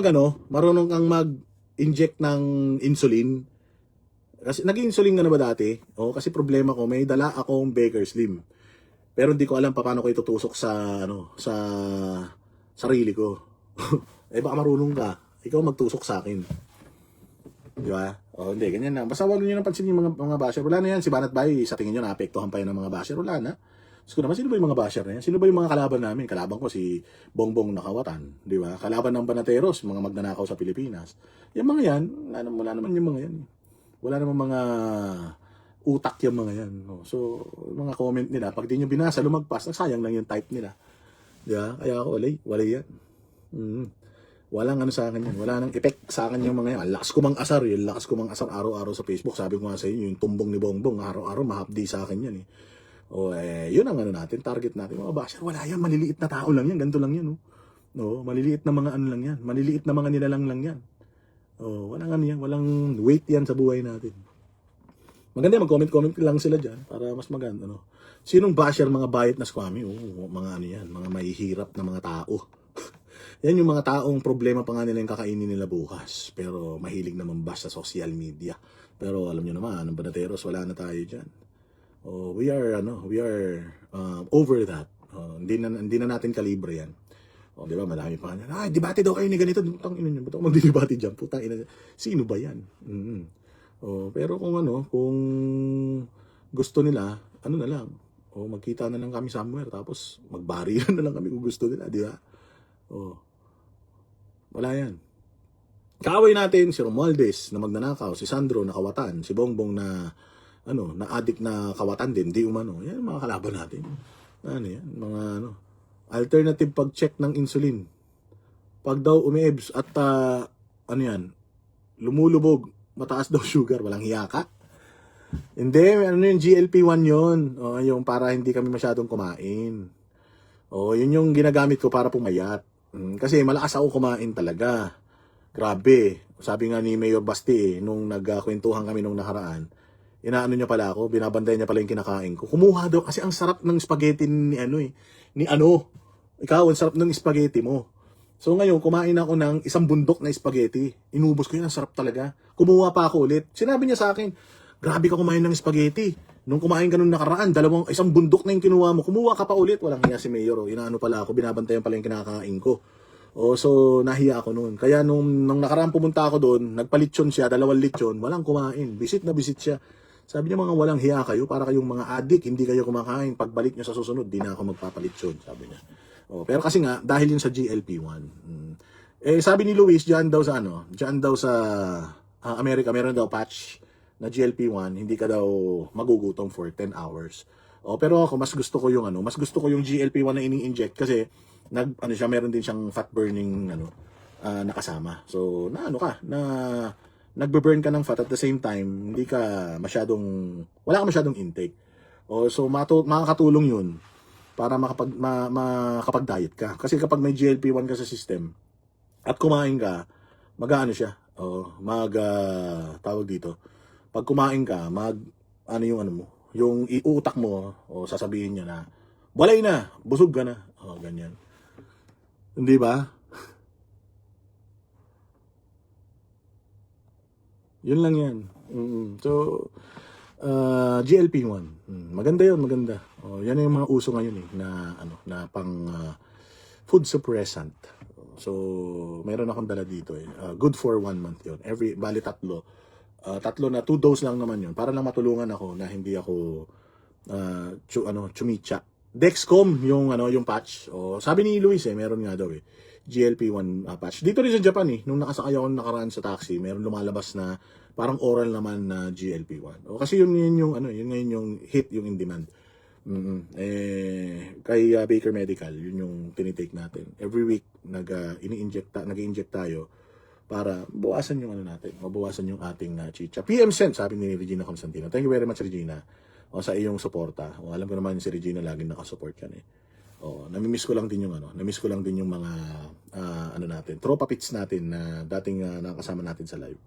marunong kang mag-inject ng insulin. Kasi nag-insulin ka na ba dati? Oh, kasi problema ko, may dala akong Baker Slim. Pero hindi ko alam paano ko itutusok sa sa sarili ko. Baka marunong ka. Ikaw magtusok sa akin. Di ba? Oh, hindi, ganyan na. Basta wag niyo napansin yung mga basher. Wala na yan, si Banatbay, sa tingin niyo naapektuhan pa yan ng mga basher. Wala na. So naman, sino ba yung mga basher na yan? Sino ba yung mga kalaban namin? Kalaban ko si Bongbong Nakawatan, di ba? Kalaban ng Banateros, mga magnanakaw sa Pilipinas. Yung mga yan, wala naman yung mga yan. Wala naman mga utak yung mga yan. No? So, mga comment nila, pag di nyo binasa, lumagpas, sayang lang yung type nila. Di ba? Kaya ako, wala yan. Walang sa akin yan. Wala nang effect sa akin yung mga yan. Lakas ko mang asar, yung lakas ko mang asar araw-araw sa Facebook. Sabi ko nga sa inyo, yung tumbong ni Bongbong, araw-araw mahapdi sa akin yan. O, yun ang natin, target natin. Mga basher, wala yan, maliliit na tao lang yan, ganito lang yan, no, maliliit na mga lang yan, maliliit na mga nilalang lang yan. Walang yan, walang weight yan sa buhay natin. Maganda, mag-comment lang sila dyan, para mas maganda, no. Sinong basher, mga bayit na squammy? Mga yan, mga mahihirap na mga tao. Yan yung mga taong problema pa nga nila yung kakainin nila bukas. Pero mahilig naman bash sa social media. Pero alam nyo naman, ang Banateros, wala na tayo dyan. We are over that. Hindi na natin kalibre yan. Di ba, madami pa nga. Debate daw kayo ni ganito. Tangina niyo, ba't ako magdi-debate diyan? Putang ina. Sino ba yan? Pero kung gusto nila, na lang. Magkita na lang kami somewhere, tapos magbarilan na lang kami kung gusto nila, di ba? Wala yan. Kaaway natin si Romualdez na magnanakaw, si Sandro na kawatan, si Bongbong na adik na kawatan din, di umano. Yan mga kalaban natin. Yan, mga alternative pag-check ng insulin. Pag daw umiebs at lumulubog, mataas daw sugar, walang hiya ka. Hindi, yung GLP-1 yun. Yung para hindi kami masyadong kumain. Yun yung ginagamit ko para pumayat. Kasi malakas ako kumain talaga. Grabe. Sabi nga ni Mayor Basti, nung nagkwentuhan kami nung nakaraan, inaano niya pala ako, binabantay niya pala yung kinakain ko. Kumuha daw kasi ang sarap ng spaghetti ikaw, ang sarap ng spaghetti mo. So ngayon, kumain ako ng isang bundok na spaghetti. Inubos ko yun, ang sarap talaga. Kumuha pa ako ulit. Sinabi niya sa akin, grabe ka kumain ng spaghetti. Nung kumain ka nung nakaraan, isang bundok na yung kinuha mo. Kumuha ka pa ulit. Walang hiya si Mayor. Inaano pala ako, binabantayan pala yung kinakain ko. So nahiya ako noon. Kaya nung nakaraan pumunta ako doon, nagpalitsyon siya, 2 litsyon, walang kumain. Bisit na bisit siya. Sabi niya, mga walang hiya kayo, para kayong mga adik, hindi kayo kumakain. Pagbalik niyo sa susunod, di na ako magpapalit yun, sabi niya. Pero kasi nga, dahil yun sa GLP-1. Sabi ni Luis, diyan daw sa Amerika, meron daw patch na GLP-1, hindi ka daw magugutom for 10 hours. Pero ako, mas gusto ko yung GLP-1 na ini-inject kasi, meron din siyang fat burning, nakasama. So, nagbe-burn ka ng fat at the same time, wala ka masyadong intake. So makakatulong yun para makapag-diet ka. Kasi kapag may GLP-1 ka sa system at kumain ka, mag-ano siya. Tawag dito. Pag kumain ka, yung iutak mo, sasabihin niya na, walay na, busog ka na. Ganyan. Hindi ba? Yun lang yan. So, GLP-1. Maganda yun, maganda. Yan yung mga uso ngayon na pang food suppressant. So, meron akong dala dito good for 1 month yun. Bali tatlo. Tatlo na 2 dose lang naman yun. Para lang matulungan ako na hindi ako chumicha. Dexcom yung patch. Sabi ni Luis meron nga daw GLP-1 patch. Dito rin sa Japan nung nakasakay ako nakaraan sa taxi, meron lumalabas na parang oral naman na GLP-1. Kasi yun ngayon yung hit, yung in demand. Kay Baker Medical, yun yung tinitake natin. Every week nag-i-inject tayo para bawasan yung mabawasan yung ating chicha. PM Sen, sabi ni Regina Constantino. Thank you very much, Regina. Sa iyong suporta. Alam ko naman si Regina laging nakasupport yan namimiss ko lang din yung mga natin, tropa pits natin na dating nakasama natin sa live.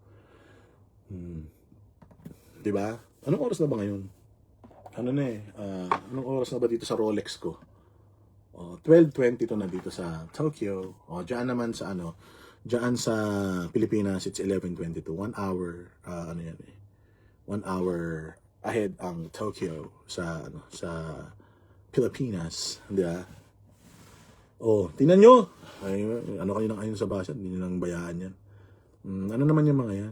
'Di ba? Anong oras na ba ngayon? Anong oras na ba dito sa Rolex ko? 12:22 na dito sa Tokyo. Diyan naman sa diyan sa Pilipinas it's 11:22. 1 hour 1 hour ahead ang Tokyo sa Pilipinas, di ba? Tingnan nyo. Kayo nang ayon sa basa, hindi nyo nang bayaan yan. Naman yung mga yan?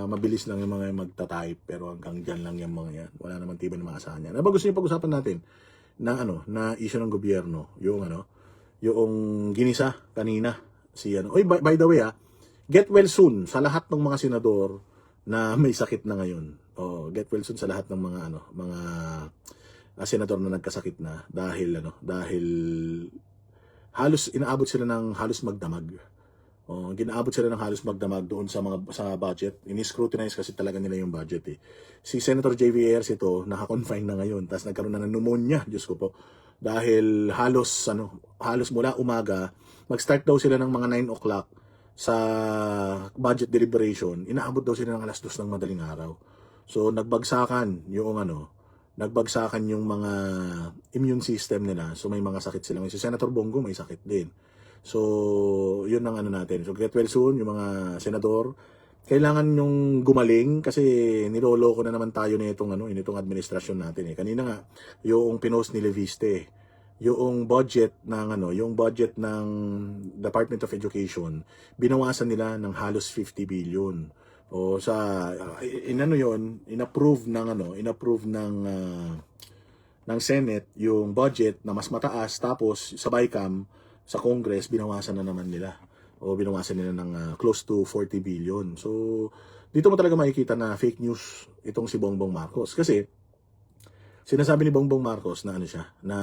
Mabilis lang yung mga yan magta-type, pero hanggang dyan lang yung mga yan. Wala naman tibay na maasahan yan. Ano ba gusto nyo pag-usapan natin? Na issue ng gobyerno, yung ginisa kanina. By the way, get well soon sa lahat ng mga senador na may sakit na ngayon. Get well soon sa lahat ng mga senador na nagkasakit na dahil halos inaabot sila ng halos magdamag. Ginaabot sila ng halos magdamag doon sa budget. Ini-scrutinize kasi talaga nila yung budget Si Senator JVRs naka-confine na ngayon, tapos nagkaroon na ng pneumonia, Diyos ko po. Dahil halos mula umaga, mag-start daw sila ng mga 9 o'clock sa budget deliberation. Inaabot daw sila ng alas 2 ng madaling araw. So nagbagsakan yung mga immune system nila. So may mga sakit sila. Si Senator Bongo may sakit din. So yun ang natin. So get well soon yung mga senador. Kailangan yung gumaling kasi niloloko na naman tayo nitong administrasyon natin Kanina nga yung pinost ni Leviste, yung budget ng Department of Education, binawasan nila ng halos 50 billion. Inapprove ng Senate yung budget na mas mataas, tapos sa BICAM sa Congress binawasan na naman nila ng close to 40 billion. So dito mo talaga makikita na fake news itong si Bongbong Marcos kasi sinasabi ni Bongbong Marcos na na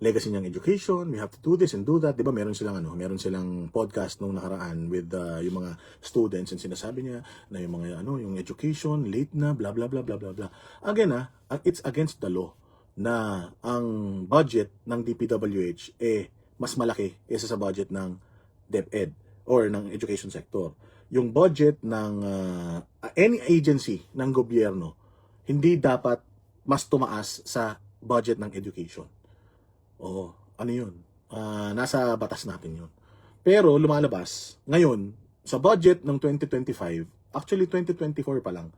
legacy niyang education, we have to do this and do that. 'Di ba? Meron silang podcast nung nakaraan with yung mga students, and sinasabi niya na yung mga yung education late na blah blah blah blah blah blah. Again, it's against the law na ang budget ng DPWH mas malaki kaysa sa budget ng DepEd or ng education sector. Yung budget ng any agency ng gobyerno hindi dapat mas tumaas sa budget ng education. Yun? Nasa batas natin yun. Pero lumalabas, ngayon, sa budget ng 2025, actually 2024 pa lang,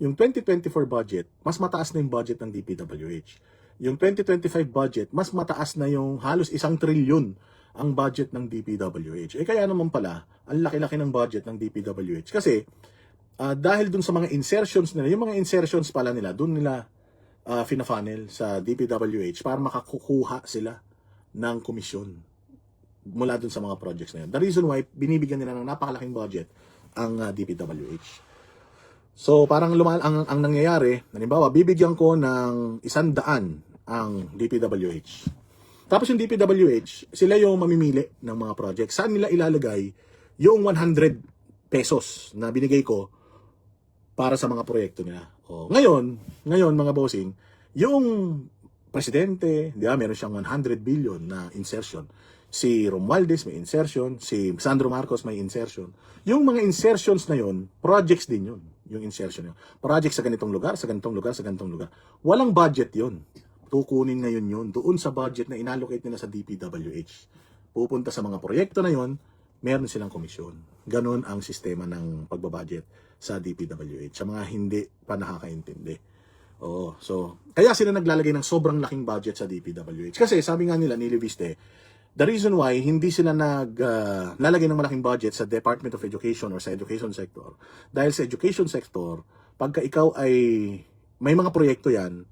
yung 2024 budget, mas mataas na yung budget ng DPWH. Yung 2025 budget, mas mataas na yung halos 1 trilyon ang budget ng DPWH. Kaya naman pala, ang laki-laki ng budget ng DPWH. Kasi, dahil dun sa mga insertions nila, yung mga insertions pala nila, dun nila fina-funnel sa DPWH para makakukuha sila ng komisyon mula dun sa mga projects na yun. The reason why binibigyan nila ng napakalaking budget ang DPWH. So parang ang nangyayari, halimbawa bibigyan ko ng 100 ang DPWH. Tapos yung DPWH, sila yung mamimili ng mga projects. Saan nila ilalagay yung 100 pesos na binigay ko para sa mga proyekto nila. Ngayon mga bossing, yung presidente, di ba, meron siyang 100 billion na insertion. Si Romualdez may insertion, si Sandro Marcos may insertion. Yung mga insertions na yon, projects din yun, yung insertion yun. Projects sa ganitong lugar, sa ganitong lugar, sa ganitong lugar. Walang budget yon. Tukunin ngayon yun doon sa budget na inallocate nila sa DPWH. Pupunta sa mga proyekto na yon, meron silang komisyon. Ganon ang sistema ng pagbabudget sa DPWH. Sa mga hindi pa nakakaintindi. So, kaya sila naglalagay ng sobrang laking budget sa DPWH. Kasi sabi nga nila ni Leviste, the reason why hindi sila naglalagay ng malaking budget sa Department of Education or sa education sector, dahil sa education sector, pagka ikaw ay may mga proyekto yan,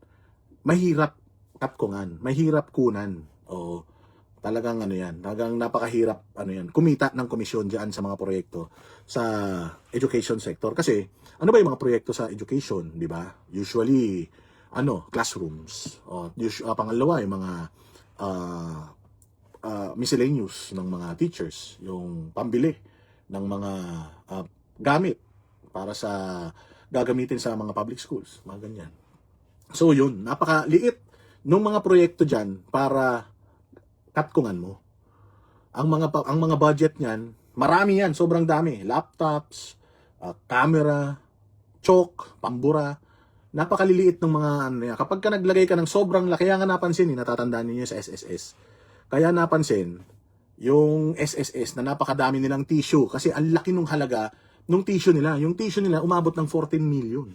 mahirap kapkungan, mahirap kunan. Talagang talagang napakahirap kumita ng komisyon diyan sa mga proyekto sa education sector. Kasi ano ba yung mga proyekto sa education, di ba? Usually classrooms. Pangalawa yung mga miscellaneous ng mga teachers, yung pambili ng mga gamit para sa gagamitin sa mga public schools, mga ganyan. So yun, napakaliit ng mga proyekto diyan para katkungan mo. Ang mga budget niyan, marami yan, sobrang dami. Laptops, camera, chalk, pambura. Napakaliliit ng mga Kapag ka naglagay ka ng sobrang laki, kaya nga napansin, natatandaan niyo sa SSS. Kaya napansin, yung SSS na napakadami nilang tissue kasi ang laki nung halaga nung tissue nila. Yung tissue nila umabot ng 14 million.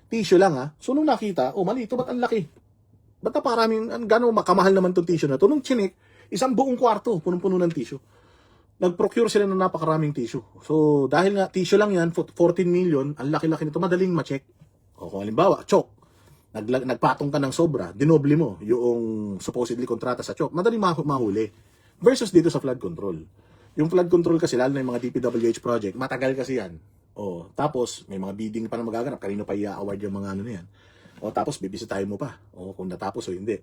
Tissue lang So nung nakita, mali ito, ba't ang laki? Ba't naparaming, gano'ng makamahal naman itong tissue na ito? Nung chinik, isang buong kwarto, punong-puno ng tissue. Nag-procure sila ng napakaraming tissue. So, dahil nga tissue lang yan, 14 million, ang laki-laki nito, madaling ma-check. Kung halimbawa, chalk, nagpatong ka ng sobra, dinoble mo yung supposedly kontrata sa chalk, madaling mahuli. Versus dito sa flood control. Yung flood control kasi, lalo na yung mga DPWH project, matagal kasi yan. Tapos, may mga bidding pa na magaganap, kanino pa i-award yung mga na yan. Tapos bibisitahin mo pa. Kung natapos o hindi.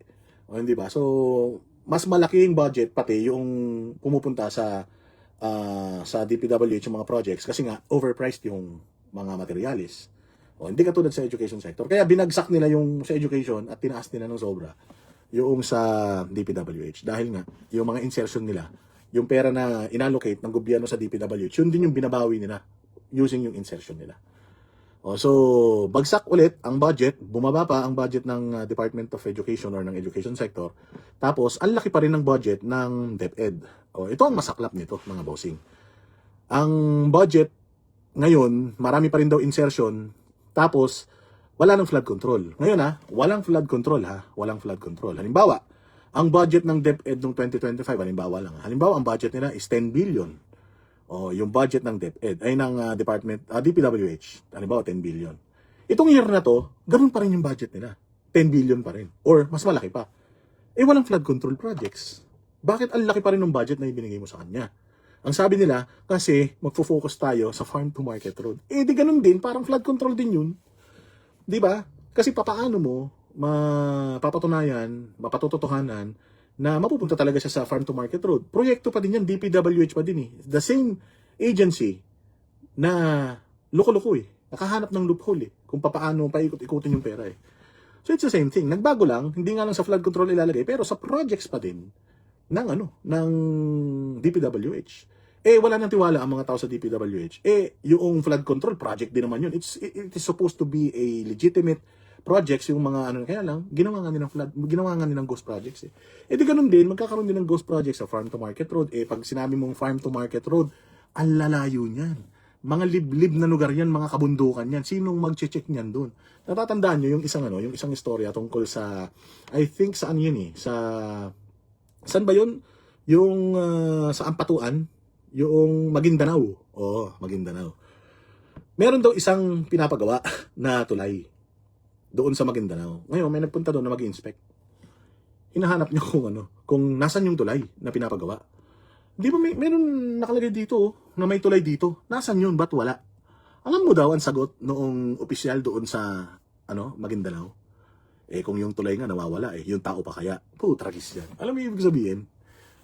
Hindi ba? So, mas malaki yung budget pati yung pumupunta sa DPWH yung mga projects kasi nga overpriced yung mga materialis. Hindi katulad sa education sector. Kaya binagsak nila yung sa education at tinaas nila ng sobra yung sa DPWH. Dahil nga, yung mga insertion nila, yung pera na inallocate ng gobyerno sa DPWH, yun din yung binabawi nila using yung insertion nila. So, bagsak ulit ang budget, bumaba pa ang budget ng Department of Education or ng education sector. Tapos, ang laki pa rin ng budget ng DepEd. Ito ang masaklap nito, mga bossing. Ang budget ngayon, marami pa rin daw insertion, tapos wala ng flood control. Ngayon walang flood control walang flood control. Halimbawa, ang budget ng DepEd noong 2025, halimbawa lang. Halimbawa, ang budget nila is 10 billion. Yung budget ng DepEd ay ng DPWH, halimbawa 10 billion. Itong year na to, ganun pa rin yung budget nila. 10 billion pa rin. Or mas malaki pa. Walang flood control projects. Bakit ang laki pa rin ng budget na ibinigay mo sa kanya? Ang sabi nila, kasi magfo-focus tayo sa farm to market road. Di ganun din, parang flood control din yun. Di ba? Kasi papaano mo mapatutuhanan na mapupunta talaga siya sa farm to market road. Proyekto pa din yan, DPWH pa din The same agency na loko-loko nakahanap ng loophole kung paano paikot-ikutin yung pera So it's the same thing. Nagbago lang, hindi nga lang sa flood control ilalagay, pero sa projects pa din ng DPWH. Wala nang tiwala ang mga tao sa DPWH. Yung flood control project din naman yun. It is supposed to be a legitimate projects, yung mga kaya lang, ginawa nga nilang ghost projects di ganun din, magkakaroon din ng ghost projects sa farm to market road. Pag sinabi mong farm to market road, ang lalayo niyan. Mga liblib na lugar yan, mga kabundukan yan. Sinong mag-check niyan doon? Natatandaan nyo yung isang istorya tungkol sa, I think saan yun saan ba yun? Yung sa Ampatuan, yung Maguindanao. Maguindanao. Meron daw isang pinapagawa na tulay doon sa Maguindanao. Ngayon, may nagpunta doon na mag-inspect. Hinahanap niyo kung nasan yung tulay na pinapagawa. Di ba meron nakalagay dito na may tulay dito? Nasan yun? Ba't wala? Alam mo daw ang sagot noong opisyal doon sa Maguindanao. Kung yung tulay nga nawawala yung tao pa kaya? Tragis yan. Alam mo yung ibig sabihin?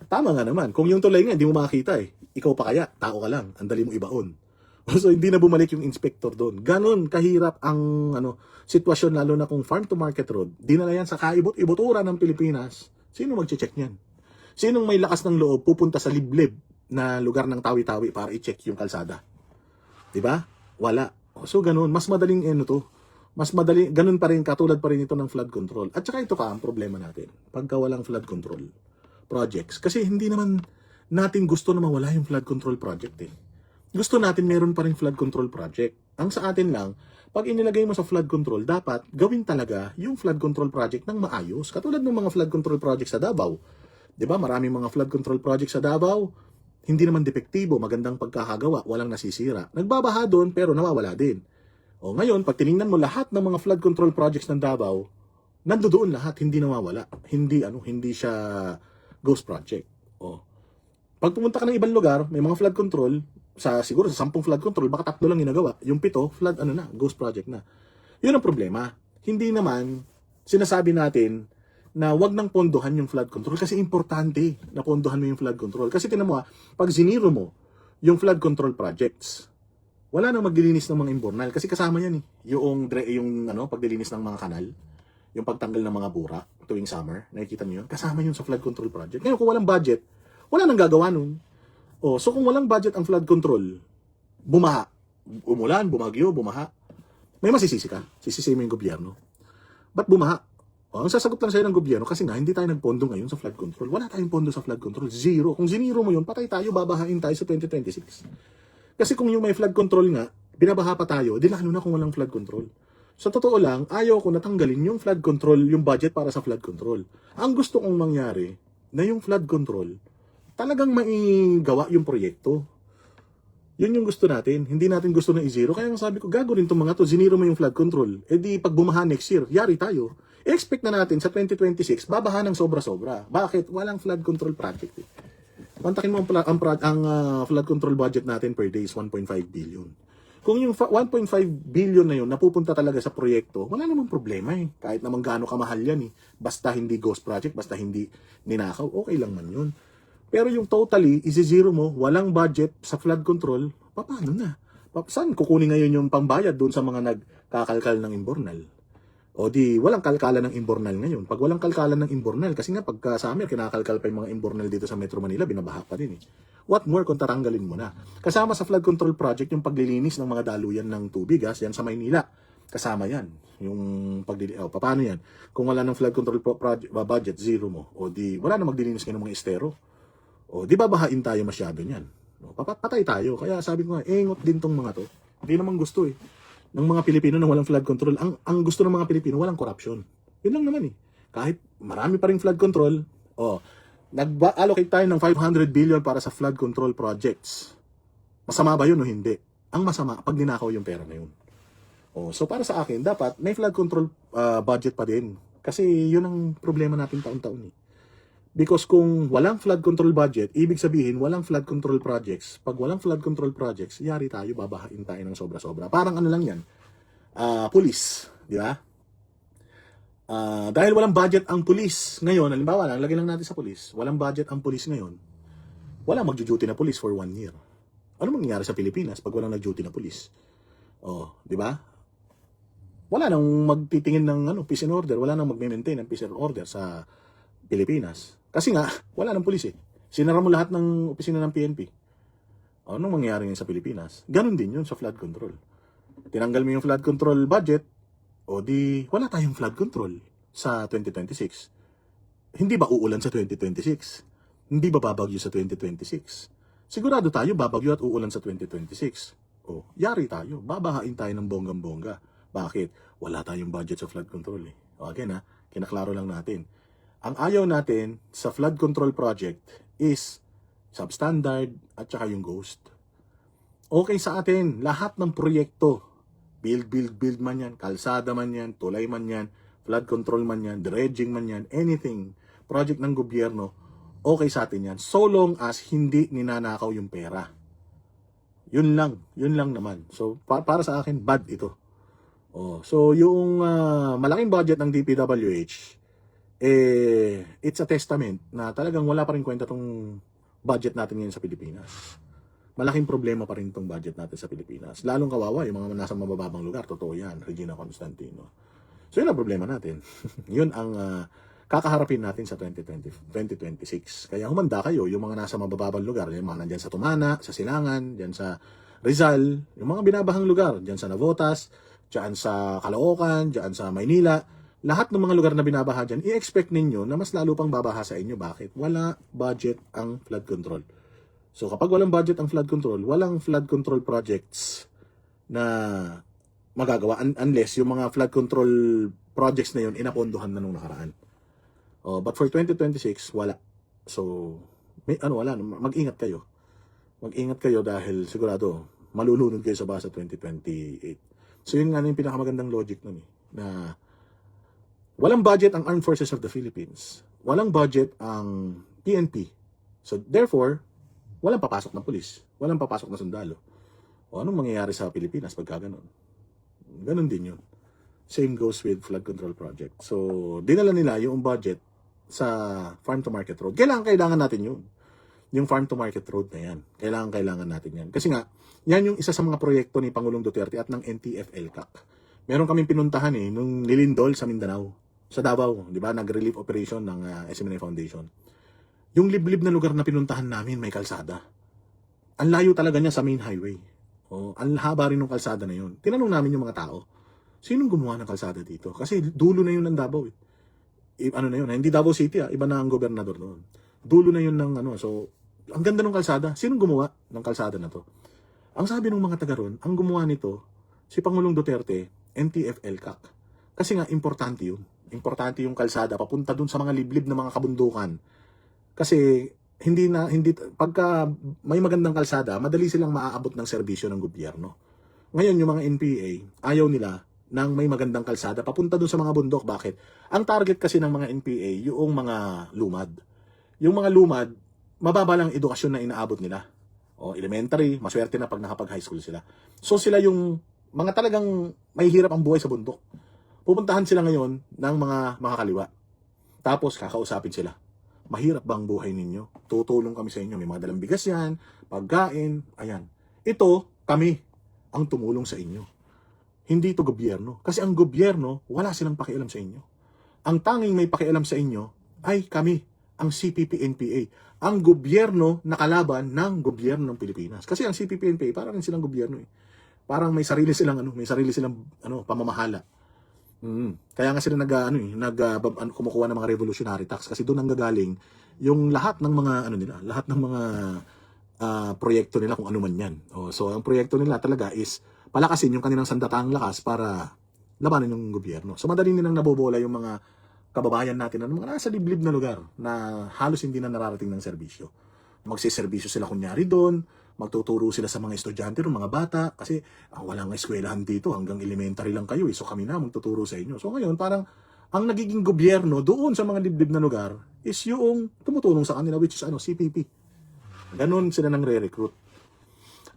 Tama nga naman. Kung yung tulay nga hindi mo makakita ikaw pa kaya? Tao ka lang. Ang dali mo ibaon. So hindi na bumalik yung inspector doon. Ganon kahirap ang sitwasyon, lalo na kung farm to market road. Dinala yan sa kaibot-ibutura ng Pilipinas. Sino magche-check niyan? Sinong may lakas ng loob pupunta sa liblib na lugar ng tawi-tawi para i-check yung kalsada? 'Di ba? Wala. So ganun, mas madaling mas madali, ganun pa rin, katulad pa rin ito ng flood control. At saka ito ang problema natin, pagka walang flood control projects. Kasi hindi naman natin gusto na mawala yung flood control project Gusto natin meron pa rin flood control project. Ang sa atin lang, pag inilagay mo sa flood control, dapat gawin talaga yung flood control project ng maayos. Katulad ng mga flood control project sa Davao. 'Di ba? Maraming mga flood control project sa Davao, hindi naman depektibo, magandang pagkakagawa, walang nasisira. Nagbabaha doon pero nawawala din. Ngayon, pag tiningnan mo lahat ng mga flood control projects ng Davao, nandoon lahat, hindi nawawala. Hindi siya ghost project. Pag pumunta ka ng ibang lugar, may mga flood control, siguro sa 10 flood control, baka 3 lang ginagawa. Yung 7, flood ghost project na. Yun ang problema. Hindi naman sinasabi natin na wag nang pondohan yung flood control kasi importante na pondohan mo yung flood control. Kasi tinan mo pag ziniro mo yung flood control projects, wala nang maglilinis ng mga imbornal kasi kasama yan yung paglilinis ng mga kanal, yung pagtanggal ng mga bura tuwing summer, nakikita niyo yun? Kasama yun sa flood control project. Ngayon kung walang budget, wala nang gagawa nun. So kung walang budget ang flood control, bumaha, umulan, bumagyo, bumaha, may masisisi ka. Sisisi mo yung gobyerno. Ba't bumaha? Ang sasagot lang sa'yo ng gobyerno kasi nga hindi tayo nagpondo ngayon sa flood control. Wala tayong pondo sa flood control. Zero. Kung ziniro mo yun, patay tayo, babahain tayo sa 2026. Kasi kung yung may flood control nga, binabaha pa tayo, di lalo na kung walang flood control. Sa totoo lang, ayaw ko natanggalin yung flood control, yung budget para sa flood control. Ang gusto kong mangyari na yung flood control, talagang maigawa yung proyekto. Yun yung gusto natin. Hindi natin gusto na i-zero. Kaya sabi ko, gago rin itong mga to, ziniro mo yung flood control. Di pag bumaha next year, yari tayo. I-expect na natin sa 2026, babaha ng sobra-sobra. Bakit? Walang flood control project Pantakin mo ang flood control budget natin per day is 1.5 billion. Kung yung 1.5 billion na yun napupunta talaga sa proyekto, wala namang problema Kahit naman gaano kamahal yan Basta hindi ghost project, basta hindi ninakaw, okay lang man yun. Pero yung totally, isi-zero mo, walang budget sa flood control, paano na? Saan kukunin ngayon yung pambayad doon sa mga nagkakalkal ng imbornal? Walang kalkalan ng imbornal ngayon. Pag walang kalkalan ng imbornal, kasi nga pagka summer, kinakalkal pa yung mga imbornal dito sa Metro Manila, binabaha pa din What more kung tatanggalin mo na? Kasama sa flood control project yung paglilinis ng mga daluyan ng tubig, yan sa Maynila. Kasama yan. Yung paano yan? Kung wala ng flood control budget, zero mo. Wala na maglilinis ngayon ng mga estero. Di ba bahain tayo masyado niyan? Patay tayo. Kaya sabi ko nga, engot din tong mga to. Hindi naman gusto ng mga Pilipino na walang flood control. Ang gusto ng mga Pilipino, walang corruption. Yun lang naman Kahit marami pa ring flood control, nag-allocate tayo ng 500 billion para sa flood control projects. Masama ba yun o hindi? Ang masama, pag ninakaw yung pera na yun. So para sa akin, dapat may flood control budget pa din. Kasi yun ang problema natin taon-taon Because kung walang flood control budget, ibig sabihin walang flood control projects. Pag walang flood control projects, yari tayo, babahain tayo ng sobra-sobra. Parang lang yan, police, di ba? Dahil walang budget ang police ngayon, halimbawa lang, lagay lang natin sa police, walang budget ang police ngayon, walang magjo-duty na police for 1 year. Ano mangyayari sa Pilipinas pag walang nag-duty na police? Di ba? Wala nang magtitingin ng peace and order, wala nang magme-maintain ng peace and order sa Pilipinas. Kasi nga, wala ng pulis Sinara mo lahat ng opisina ng PNP. Anong mangyayari ngayon sa Pilipinas? Ganon din yun sa flood control. Tinanggal mo yung flood control budget, wala tayong flood control sa 2026. Hindi ba uulan sa 2026? Hindi ba babagyo sa 2026? Sigurado tayo babagyo at uulan sa 2026. Yari tayo. Babahain tayo ng bonggang-bongga. Bakit? Wala tayong budget sa flood control Again kinaklaro lang natin. Ang ayaw natin sa flood control project is substandard at saka yung ghost. Okay sa atin, lahat ng proyekto, build man yan, kalsada man yan, tulay man yan, flood control man yan, dredging man yan, anything, project ng gobyerno, okay sa atin yan. So long as hindi ninanakaw yung pera. Yun lang naman. So, para sa akin, bad ito. So, yung malaking budget ng DPWH, it's a testament na talagang wala pa rin kwenta tong budget natin ngayon sa Pilipinas. Malaking problema pa rin tong budget natin sa Pilipinas. Lalong kawawa yung mga nasa mabababang lugar. Totoo yan, Regina Constantino. So, yun ang problema natin. Yun ang kakaharapin natin sa 2026. Kaya humanda kayo, yung mga nasa mabababang lugar, yung mga nandyan sa Tumana, sa Silangan, dyan sa Rizal, yung mga binabahang lugar, dyan sa Navotas, dyan sa Caloocan, dyan sa Maynila, lahat ng mga lugar na binabaha dyan, i-expect ninyo na mas lalo pang babaha sa inyo. Bakit? Wala budget ang flood control. So kapag walang budget ang flood control, walang flood control projects na magagawa unless yung mga flood control projects na yun inapondohan na nung nakaraan. But for 2026, wala. So, wala. Mag-ingat kayo. Mag-ingat kayo dahil sigurado, malulunod kayo sa basa 2028. So, yun nga yung pinakamagandang logic nun na walang budget ang Armed Forces of the Philippines. Walang budget ang PNP. So, therefore, walang papasok na pulis. Walang papasok na sundalo. Anong mangyayari sa Pilipinas pagka ganun? Ganun din yun. Same goes with flood control project. So, dinala nila yung budget sa farm to market road. Kailangan natin yun. Yung farm to market road na yan. Kailangan natin yan. Kasi nga, yan yung isa sa mga proyekto ni Pangulong Duterte at ng NTF-ELCAC. Meron kaming pinuntahan nung nilindol sa Mindanao. Sa Davao, di ba? Nag-relief operation ng SMNA Foundation. Yung liblib na lugar na pinuntahan namin, may kalsada. Ang layo talaga niya sa main highway. Ang haba rin ng kalsada na yun. Tinanong namin yung mga tao, sinong gumawa ng kalsada dito? Kasi dulo na yun ng Davao. Ano na yun, hindi Davao City, iba na ang gobernador doon. Dulo na yun ng so, ang ganda ng kalsada. Sinong gumawa ng kalsada na to? Ang sabi ng mga taga ron, ang gumawa nito, si Pangulong Duterte, NTF-ELCAC. Kasi nga, importante yun. Importante yung kalsada, papunta dun sa mga liblib na mga kabundukan. Kasi, pagka may magandang kalsada, madali silang maaabot ng serbisyo ng gobyerno. Ngayon, yung mga NPA, ayaw nila ng may magandang kalsada, papunta dun sa mga bundok. Bakit? Ang target kasi ng mga NPA, yung mga lumad. Yung mga lumad, mababa lang edukasyon na inaabot nila. Elementary, maswerte na pag nakapag-high school sila. So sila yung mga talagang may hirap ang buhay sa bundok. Pupuntahan sila ngayon ng mga makakaliwa. Tapos kakausapin sila. Mahirap ba ang buhay ninyo? Tutulong kami sa inyo. May mga dalang bigas yan, pagkain, ayan. Ito, kami ang tumulong sa inyo. Hindi ito gobyerno. Kasi ang gobyerno, wala silang pakialam sa inyo. Ang tanging may pakialam sa inyo ay kami, ang CPP-NPA. Ang gobyerno na kalaban ng gobyerno ng Pilipinas. Kasi ang CPP-NPA, parang silang gobyerno . Parang may sarili silang pamamahala. Kaya nga sila kumukuha ng mga revolutionary tax kasi doon ang gagaling yung lahat ng mga lahat ng mga proyekto nila kung ano man 'yan. So ang proyekto nila talaga is palakasin yung kanilang sandataang lakas para labanan yung gobyerno. So madali nilang nabobola yung mga kababayan natin na mga nasa liblib na lugar na halos hindi na nararating ng serbisyo. Magsiservisyo sila kunyari doon, magtuturo sila sa mga estudyante ng mga bata kasi walang eskwelahan dito, hanggang elementary lang kayo. So kami na magtuturo sa inyo. So ngayon parang ang nagiging gobyerno doon sa mga liblib na lugar is yung tumutulong sa kanila, which is CPP. Ganon sila nang re-recruit.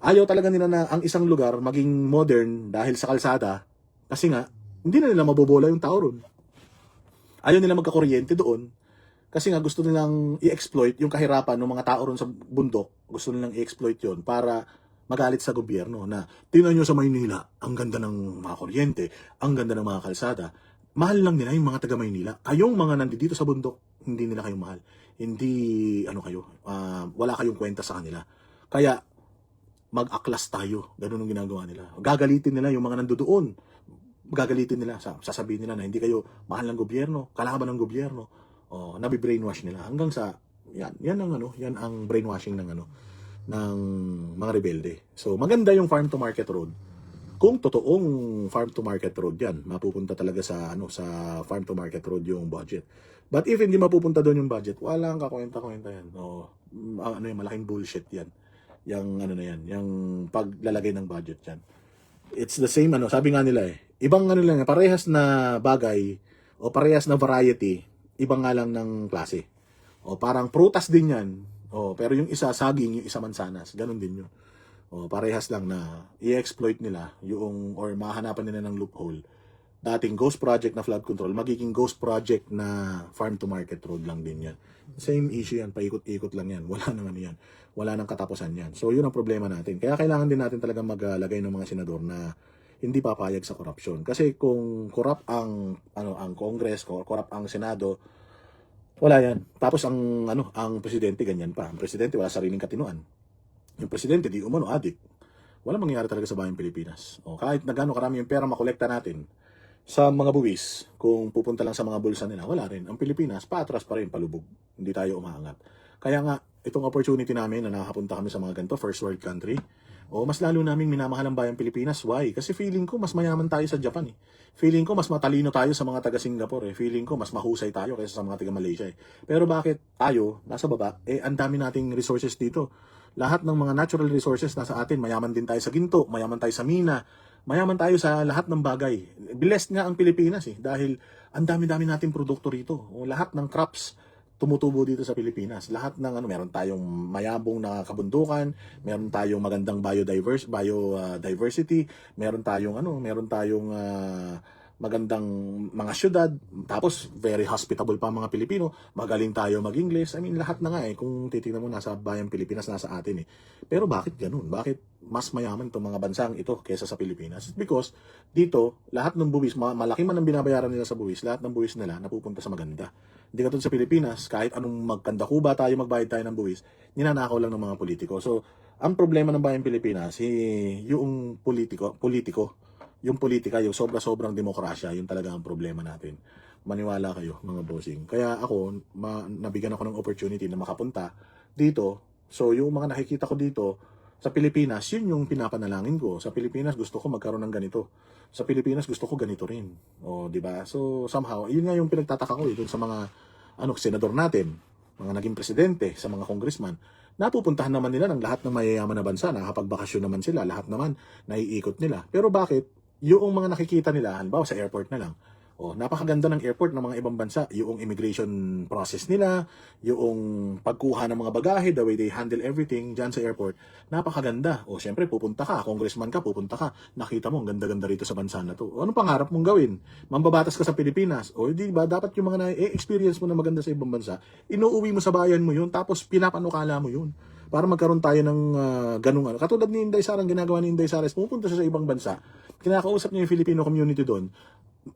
Ayaw talaga nila na ang isang lugar maging modern dahil sa kalsada kasi nga hindi na nila mabobola yung tao ron. Ayaw nila magkakuryente doon kasi nga gusto nilang i-exploit yung kahirapan ng mga tao ron sa bundok. Gusto nilang i-exploit yon para magalit sa gobyerno na tingnan nyo sa Maynila, ang ganda ng mga kuryente, ang ganda ng mga kalsada. Mahal lang nila yung mga taga Maynila. Kayong mga nandito sa bundok, hindi nila kayo mahal. Hindi, wala kayong kwenta sa kanila. Kaya, mag-aklas tayo. Ganun ang ginagawa nila. Gagalitin nila yung mga nandoon. Gagalitin nila, sasabihin nila na hindi kayo mahal ng gobyerno, kalaban ng gobyerno. Nabi-brainwash nila hanggang sa yan ang brainwashing ng mga rebelde. So maganda yung farm to market road. Kung totoong farm to market road yan, mapupunta talaga sa farm to market road yung budget. But if hindi mapupunta doon yung budget, walang kakwenta-kwenta yan. Malaking bullshit yan. yung ano na yan, yung paglalagay ng budget yan. It's the same ano, sabi nga nila ibang ano lang, parehas na bagay o parehas na variety, ibang nga lang ng klase. O parang prutas din yan. O pero yung isa saging, yung isa mansanas, ganun din yun. O parehas lang na i-exploit nila yung or mahanapan nila ng loophole. Dating ghost project na flood control, magiging ghost project na farm to market road lang din yan. Same issue yan, paikot-ikot lang yan. Wala nang ano yan. Wala nang katapusan yan. So yun ang problema natin. Kaya kailangan din natin talaga maglagay ng mga senador na hindi papayag sa korupsyon. Kasi kung corrupt ang ang Congress, corrupt ang Senado, wala yan. Tapos ang presidente ganyan pa. Ang presidente wala sariling katinuan. Yung presidente di umano adik. Wala mangyayari talaga sa bayang Pilipinas. O kahit na gaano karami yung pera makolekta natin sa mga buwis, kung pupunta lang sa mga bulsa nila, wala rin. Ang Pilipinas, paatras pa rin, palubog. Hindi tayo umaangat. Kaya nga, itong opportunity namin na nakapunta kami sa mga ganito, first world country, mas lalo naming minamahal ang bayang Pilipinas. Why? Kasi feeling ko, mas mayaman tayo sa Japan Feeling ko, mas matalino tayo sa mga taga Singapore Feeling ko, mas mahusay tayo kaysa sa mga taga Malaysia Pero bakit tayo, nasa baba, ang dami nating resources dito. Lahat ng mga natural resources nasa atin. Mayaman din tayo sa ginto, mayaman tayo sa mina, mayaman tayo sa lahat ng bagay. Blessed nga ang Pilipinas dahil ang dami-dami nating produkto rito. Lahat ng crops tumutubo dito sa Pilipinas. Lahat ng meron tayong mayabong na kabundukan, meron tayong magandang biodiversity, meron tayong magandang mga syudad, tapos very hospitable pa ang mga Pilipino, magaling tayo mag-English. Lahat na nga kung titingnan mo nasa bayang Pilipinas, nasa atin Pero bakit ganun? Bakit mas mayaman itong mga bansang ito kaysa sa Pilipinas? Because dito, lahat ng buwis, malaki man ang binabayaran nila sa buwis, lahat ng buwis nila napupunta sa maganda. Hindi katulad sa Pilipinas, kahit anong magkandakuba tayo, magbayad tayo ng buwis, ninanakaw lang ng mga politiko. So, ang problema ng bayang Pilipinas, yung politiko, yung politika, yung sobra-sobrang demokrasya, yun talaga ang problema natin. Maniwala kayo, mga bossing. Kaya ako, nabigyan ako ng opportunity na makapunta dito. So, yung mga nakikita ko dito, sa Pilipinas, yun yung pinapanalangin ko. Sa Pilipinas, gusto ko magkaroon ng ganito. Sa Pilipinas, gusto ko ganito rin. Di ba? So, somehow, yun nga yung pinagtataka ko dun sa mga senador natin, mga naging presidente, sa mga congressman. Napupuntahan naman nila ng lahat ng mayayaman na bansa, nakakapagbakasyon naman sila, lahat naman naiikot nila. Pero bakit? Yung mga nakikita nila, halimbawa sa airport na lang, napakaganda ng airport ng mga ibang bansa, yung immigration process nila, yung pagkuha ng mga bagahe, the way they handle everything dyan sa airport, napakaganda. Syempre, pupunta ka, congressman ka, pupunta ka, nakita mo, ang ganda-ganda rito sa bansa na to. Anong pangarap mong gawin? Mambabatas ka sa Pilipinas. Di ba, dapat yung mga na-experience mo na maganda sa ibang bansa, inuuwi mo sa bayan mo yun, tapos pinapanukala mo yun. Para magkaroon tayo ng ganung Katulad ni Inday Sara, ang ginagawa ni Inday Sara, pupunta siya sa ibang bansa, kinakausap niya yung Filipino community doon.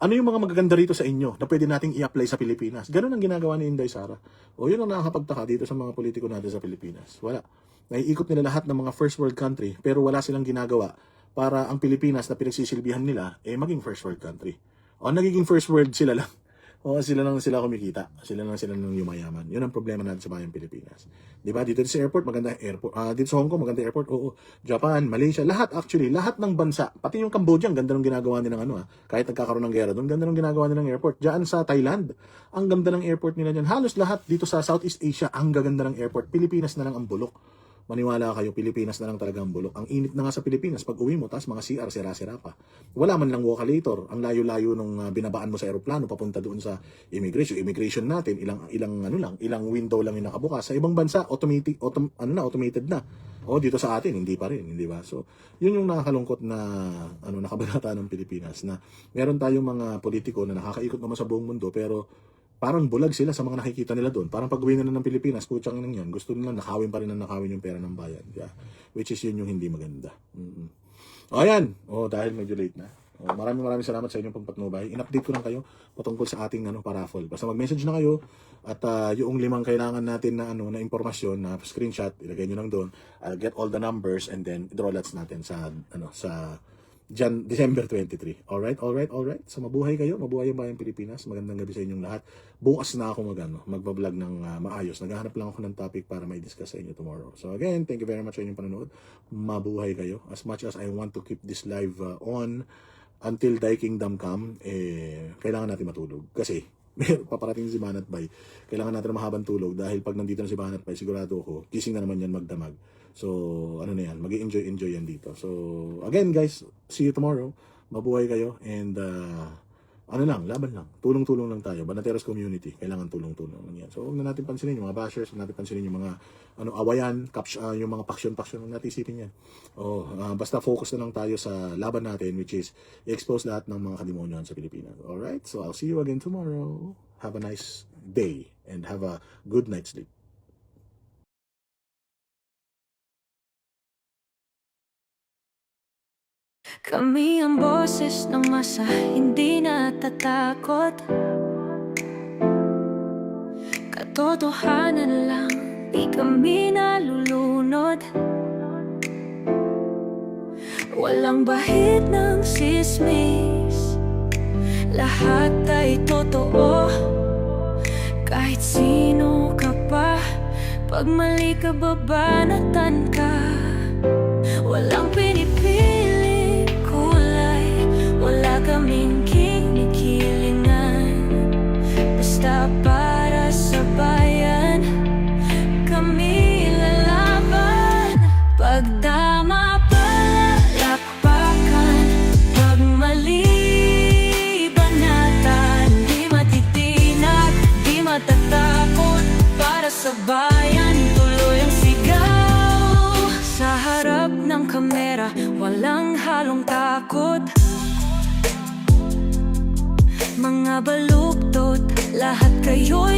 Ano yung mga magaganda rito sa inyo na pwede nating i-apply sa Pilipinas? Ganun ang ginagawa ni Inday Sara. Yun ang nakakapagtaka dito sa mga politiko natin sa Pilipinas. Wala. Naiikot nila lahat ng mga first world country, pero wala silang ginagawa para ang Pilipinas na pinagsisilbihan nila, maging first world country. Nagiging first world sila lang. Sila lang sila kumikita. Sila lang yumayaman. Yun ang problema natin sa bayang Pilipinas. Di ba? Dito sa airport, maganda airport. Dito sa Hong Kong, maganda airport. Japan, Malaysia, lahat ng bansa. Pati yung Cambodia, ang ganda ng ginagawa nila kahit nagkakaroon ng gera doon, ganda ng ginagawa nila ng airport. Diyan sa Thailand, ang ganda ng airport nila diyan. Halos lahat dito sa Southeast Asia, ang gaganda ng airport. Pilipinas na lang ang bulok. Maniwala kayo, Pilipinas na lang talaga ang bulok. Ang init na nga sa Pilipinas, pag uwi mo, tas mga CR, sira-sira pa. Wala man lang walkalator. Ang layo-layo nung binabaan mo sa aeroplano, papunta doon sa immigration. Immigration natin, ilang window lang yung nakabukas. Sa ibang bansa, automated na. Dito sa atin, hindi pa rin, hindi ba? So, yun yung nakakalungkot na nakabanata ng Pilipinas, na meron tayong mga politiko na nakakaikot naman sa buong mundo, pero parang bulag sila sa mga nakikita nila doon. Parang pag-uwi na ng Pilipinas, kutsang nang yan, gusto nila nakawin pa rin yung pera ng bayan. Yeah. Which is yun yung hindi maganda. Ayan. Dahil medyo late na. Maraming salamat sa inyong pagpatnubay. In-update ko lang kayo patungkol sa ating paraffol. Basta mag-message na kayo at yung 5 kailangan natin na impormasyon na screenshot, ilagay nyo lang doon. I'll get all the numbers and then draw lots natin sa December 23. Alright? So mabuhay kayo, mabuhay yung bayang Pilipinas. Magandang gabi sa inyong lahat. Bukas na ako magbablog ng maayos. Naghahanap lang ako ng topic para may discuss sa inyo tomorrow. So again, thank you very much sa inyong panonood. Mabuhay kayo. As much as I want to keep this live on until Thy Kingdom come, kailangan natin matulog. Kasi paparating si Banat Bay. Kailangan natin ng mahabang tulog dahil pag nandito na si Banat Bay, sigurado ako, gising na naman yan magdamag. So, ano na yan, mag-enjoy yan dito. So, again guys, see you tomorrow. Mabuhay kayo and ano lang, laban lang. Tulong-tulong lang tayo. Banateros community, kailangan tulong-tulong lang yan. So, huwag na natin pansinin yung mga bashers, huwag natin pansinin yung mga awayan, yung mga paksyon-paksyon, huwag natin isipin yan. Basta focus na lang tayo sa laban natin, which is i-expose lahat ng mga kademonyohan sa Pilipinas. Alright? So, I'll see you again tomorrow. Have a nice day and have a good night's sleep. Kami ang boses ng masa, hindi natatakot. Katotohanan lang, di kami nalulunod. Walang bahid ng sismis, lahat ay totoo. Kahit sino ka pa, pag mali ka babanatan ka. Walang pinipili kulay, wala kaming kinikilingan. Basta para sa bayan, kami lalaban. Pag tama palakpakan, pag mali banatan. Di matitinag, di matatakot, para sa bayan tuloy ang sigaw. Sa harap ng kamera, walang halong takot. Mga baluktot, lahat kayo'y